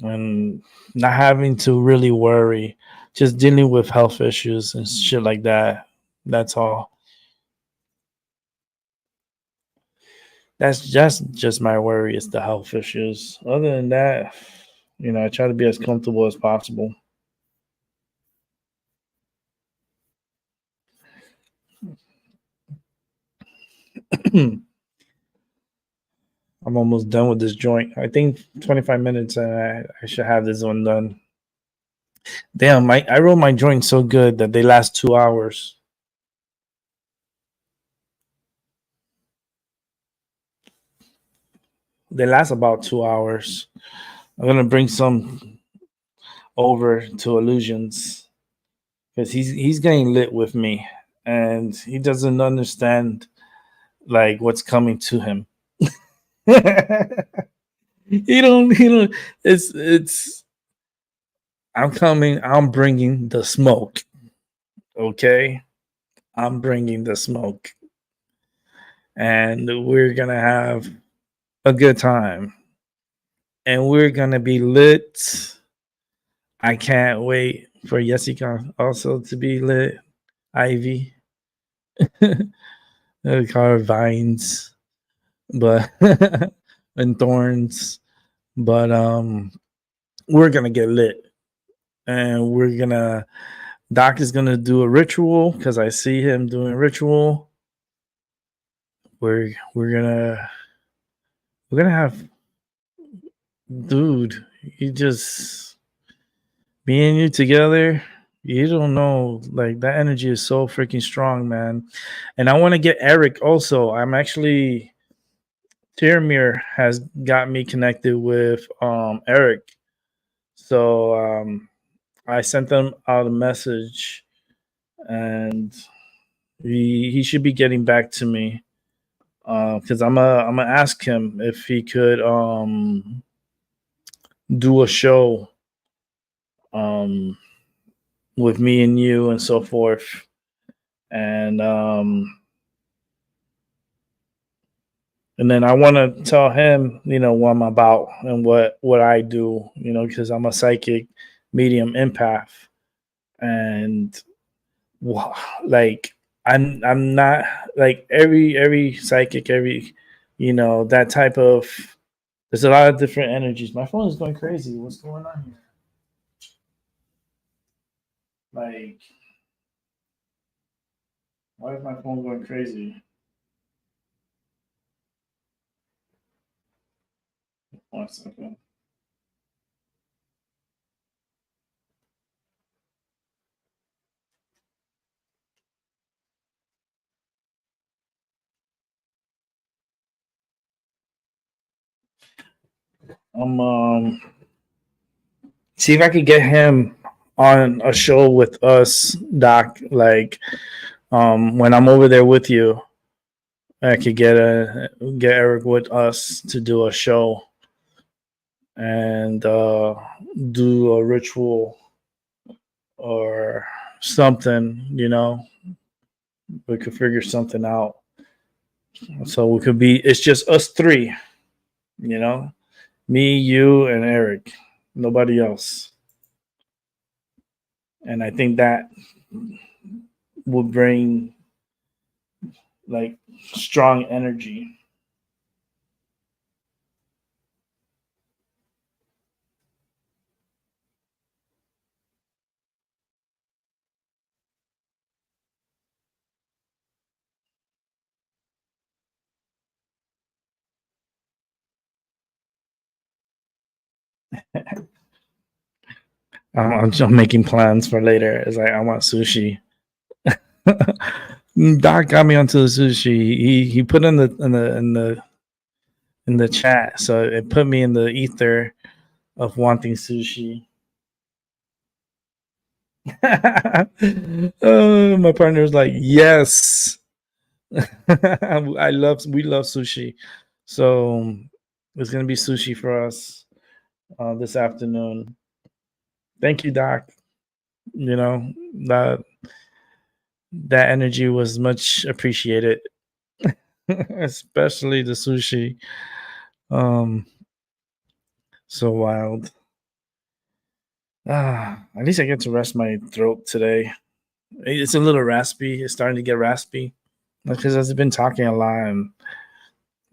and not having to really worry, just dealing with health issues and shit like that. That's all. That's just my worry is the health issues. Other than that, I try to be as comfortable as possible. I'm almost done with this joint. I think 25 minutes and I should have this one done. Damn, I roll my joint so good that they last 2 hours. They last about 2 hours. I'm gonna bring some over to Illusions because he's getting lit with me, and he doesn't understand like what's coming to him. he don't. It's. I'm coming. I'm bringing the smoke. Okay, I'm bringing the smoke, and we're gonna have a good time, and we're gonna be lit. I can't wait for Jessica also to be lit. Ivy, car vines, but and thorns. But we're gonna get lit, and we're gonna. Doc is gonna do a ritual because I see him doing ritual. We're gonna have, dude. You just me and you together. You don't know, like that energy is so freaking strong, man. And I want to get Eric also. I'm actually Tiramir has got me connected with Eric. So I sent them out a message, and he should be getting back to me because I'm gonna ask him if he could do a show um, with me and you and so forth, and then I want to tell him, what I'm about and what I do, because I'm a psychic medium empath, and like I'm not like every psychic, every that type of. There's a lot of different energies. My phone is going crazy. What's going on here? Like, why is my phone going crazy? One second. See if I could get him on a show with us, Doc. Like, when I'm over there with you, I could get Eric with us to do a show and do a ritual or something. We could figure something out. So we could be. It's just us three. You know, me, you, and Eric. Nobody else. And I think that would bring like strong energy. I'm making plans for later. It's like I want sushi. Doc got me onto the sushi. He put in the chat, so it put me in the ether of wanting sushi. My partner was like, "Yes, we love sushi." So it's gonna be sushi for us this afternoon. Thank you, Doc. You know that that energy was much appreciated, especially the sushi. Um, so wild. At least I get to rest my throat today. It's a little raspy. It's starting to get raspy because I've been talking a lot, and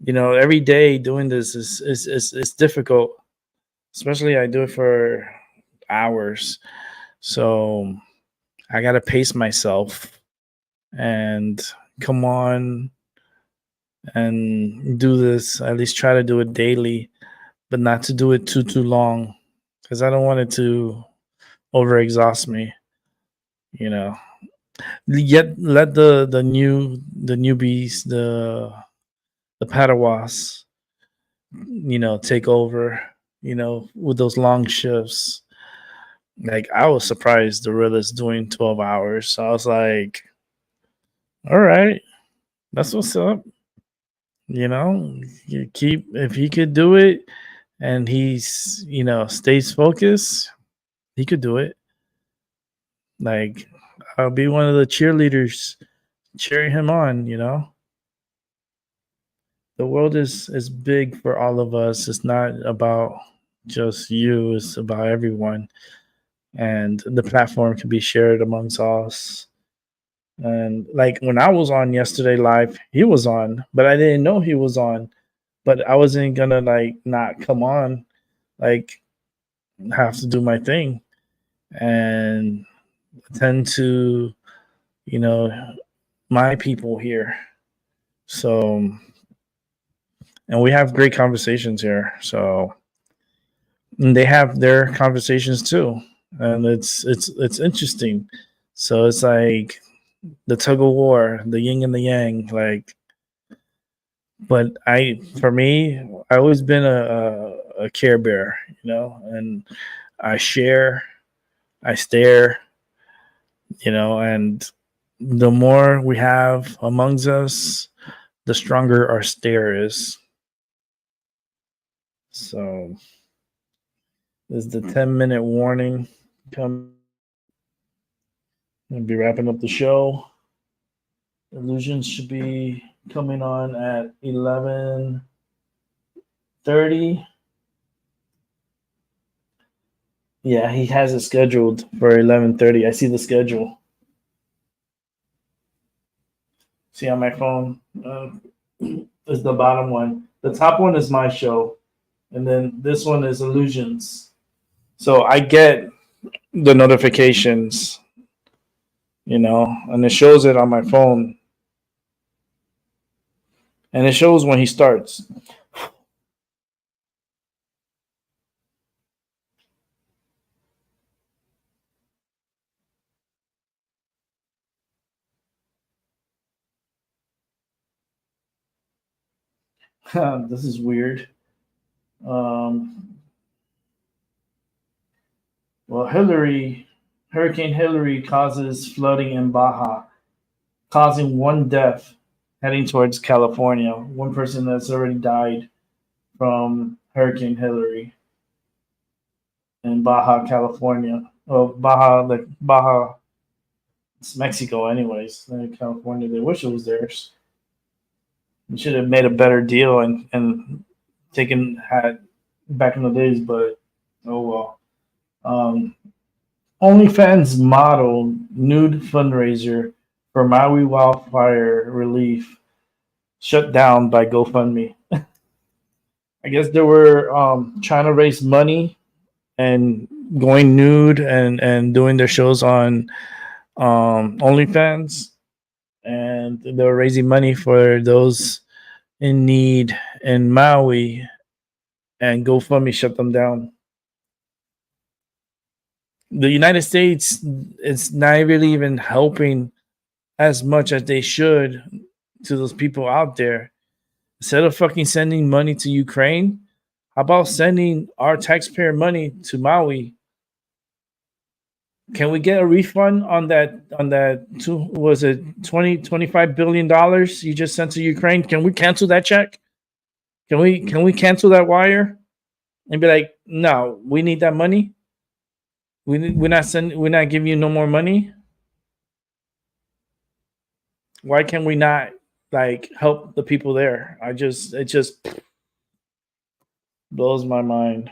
every day doing this is difficult. Especially I do it for hours, so I gotta pace myself and come on and do this. At least try to do it daily, but not to do it too long, because I don't want it to overexhaust me. You know, Yet let the newbies, the Padawas, take over. With those long shifts. Like I was surprised the realist doing 12 hours. So I was like, all right, that's what's up. You keep if he could do it and he's stays focused, he could do it. Like I'll be one of the cheerleaders cheering him on. The world is big for all of us. It's not about just you, it's about everyone. And the platform can be shared amongst us. And like when I was on yesterday live, he was on, but I didn't know he was on. But I wasn't gonna like not come on, like have to do my thing and attend to, you know, my people here. So and we have great conversations here. So and they have their conversations too. And it's interesting. So it's like the tug of war, the yin and the yang, like but for me, I always been a care bear, and I share, I stare, and the more we have amongst us, the stronger our stare is. So there's the 10-minute warning. I'll be wrapping up the show. Illusions should be coming on at 11:30. Yeah, he has it scheduled for 11:30. I see the schedule. See on my phone, is the bottom one. The top one is my show, and then this one is Illusions. So I get the notifications, and it shows it on my phone, and it shows when he starts. This is weird. Well, Hurricane Hillary causes flooding in Baja, causing one death heading towards California. One person that's already died from Hurricane Hillary in Baja, California. Well, Baja, it's Mexico, anyways. California, they wish it was theirs. We should have made a better deal and taken had back in the days, but oh well. OnlyFans model nude fundraiser for Maui wildfire relief shut down by GoFundMe. I guess they were trying to raise money and going nude and doing their shows on OnlyFans, and they were raising money for those in need in Maui, and GoFundMe shut them down. The United States is not really even helping as much as they should to those people out there. Instead of fucking sending money to Ukraine, how about sending our taxpayer money to Maui? Can we get a refund on that was it 25 billion dollars you just sent to Ukraine? Can we cancel that check? Can we cancel that wire and be like, no, we need that money. We're not giving you no more money. Why can we not like help the people there? It just blows my mind.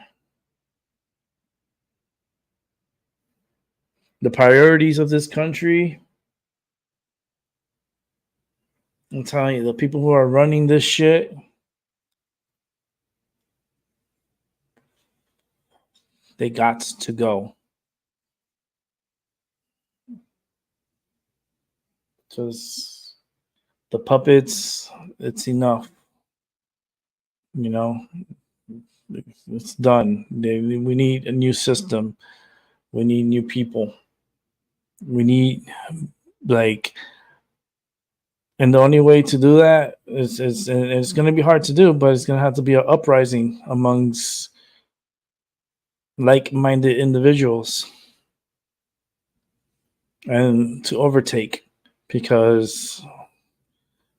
the priorities of this country. I'm telling you, the people who are running this shit, they got to go. Just the puppets, it's enough. You know, it's done. We need a new system. We need new people. We need, like, and the only way to do that is it's going to be hard to do, but it's going to have to be an uprising amongst like-minded individuals and to overtake, because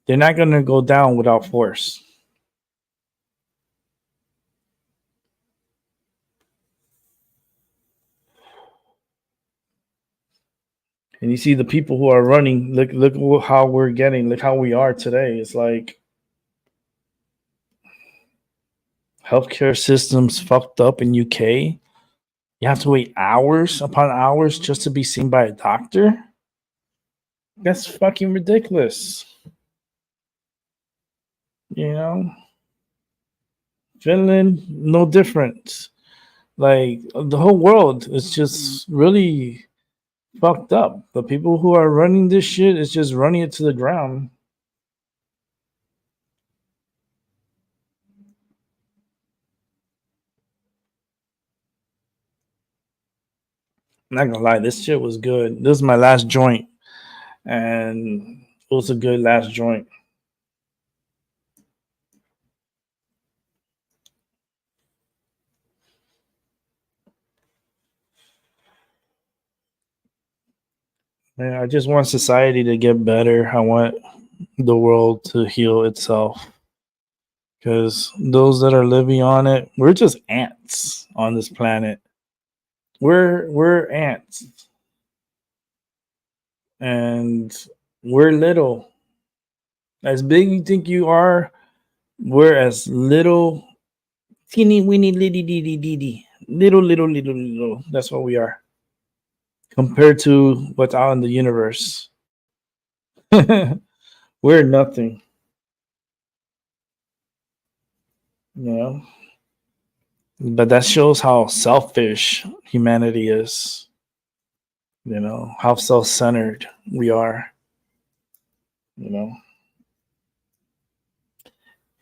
they're not going to go down without force. And you see the people who are running. Look how we're getting. Look how we are today. It's like healthcare systems fucked up in UK. You have to wait hours upon hours just to be seen by a doctor. That's fucking ridiculous. You know, Finland, no different. Like the whole world is just really fucked up. The people who are running this shit is just running it to the ground. I'm not gonna lie, this shit was good. This is my last joint, and it was a good last joint. Man, I just want society to get better. I want the world to heal itself, because those that are living on it, we're just ants on this planet. We're ants, and we're little. As big you think you are, we're as little, teeny weeny litty dee dee, little. That's what we are compared to what's out in the universe. We're nothing, you know. But that shows how selfish humanity is. You know, how self-centered we are. You know.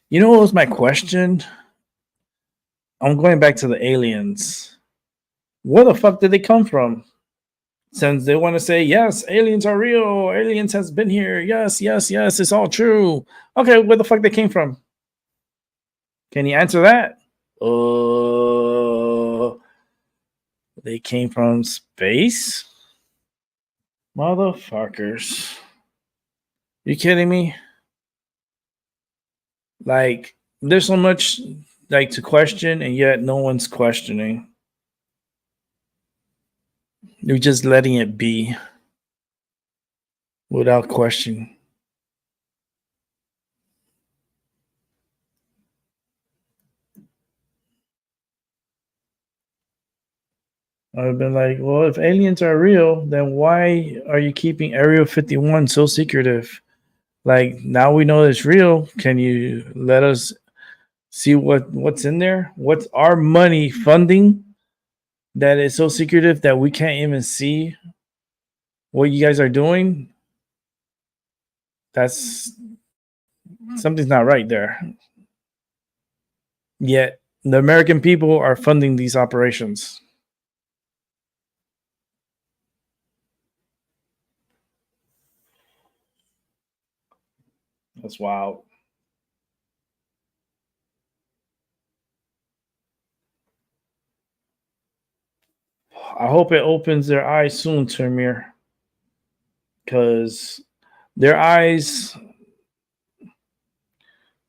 You know what was my question? I'm going back to the aliens. Where the fuck did they come from? Since they want to say, yes, aliens are real. Aliens has been here. Yes, it's all true. Okay, where the fuck they came from? Can you answer that? They came from space? Motherfuckers. You kidding me? Like, there's so much like to question, and yet no one's questioning. You're just letting it be without question. I've been like, well, if aliens are real, then why are you keeping Area 51 so secretive? Like, now we know it's real. Can you let us see what's in there? What's our money funding that is so secretive that we can't even see what you guys are doing? That's something's not right there. Yet the American people are funding these operations. That's wild. I hope it opens their eyes soon, Termir, because their eyes,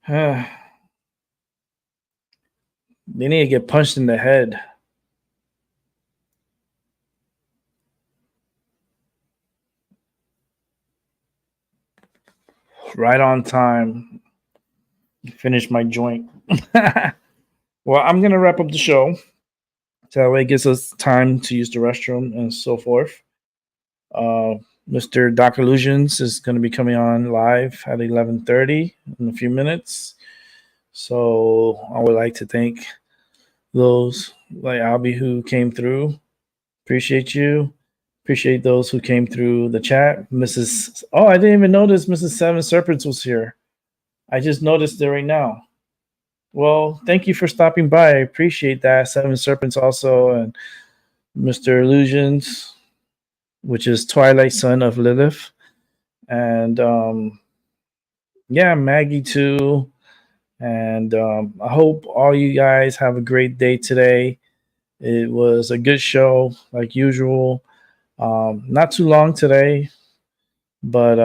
they need to get punched in the head. Right on time. Finish my joint. Well, I'm going to wrap up the show. So that way it gives us time to use the restroom and so forth. Mr. Doc Illusions is going to be coming on live at 11:30 in a few minutes. So I would like to thank those like Albie who came through. Appreciate you. Appreciate those who came through the chat. I didn't even notice Mrs. Seven Serpents was here. I just noticed it right now. Well, thank you for stopping by. I appreciate that. Seven Serpents also, and Mr. Illusions, which is Twilight Son of Lilith. And yeah, Maggie too. And I hope all you guys have a great day today. It was a good show, like usual. Not too long today, but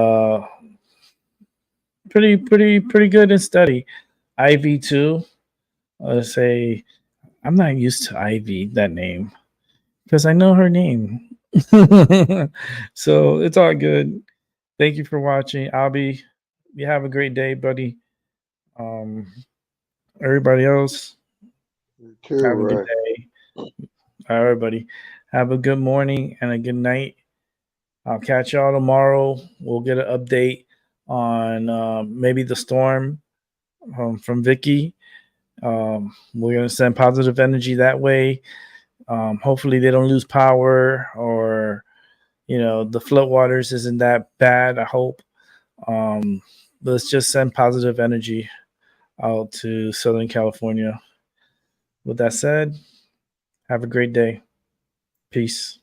pretty good and steady. Ivy too. Say I'm not used to Ivy, that name, because I know her name. So it's all good. Thank you for watching. Albie, you have a great day, buddy. Everybody else, You too, have a good Rick. day. All right, buddy. Have a good morning and a good night. I'll catch y'all tomorrow. We'll get an update on maybe the storm from Vicky. We're going to send positive energy that way. Hopefully they don't lose power, or the floodwaters isn't that bad, I hope. Let's just send positive energy out to Southern California. With that said, have a great day. Peace.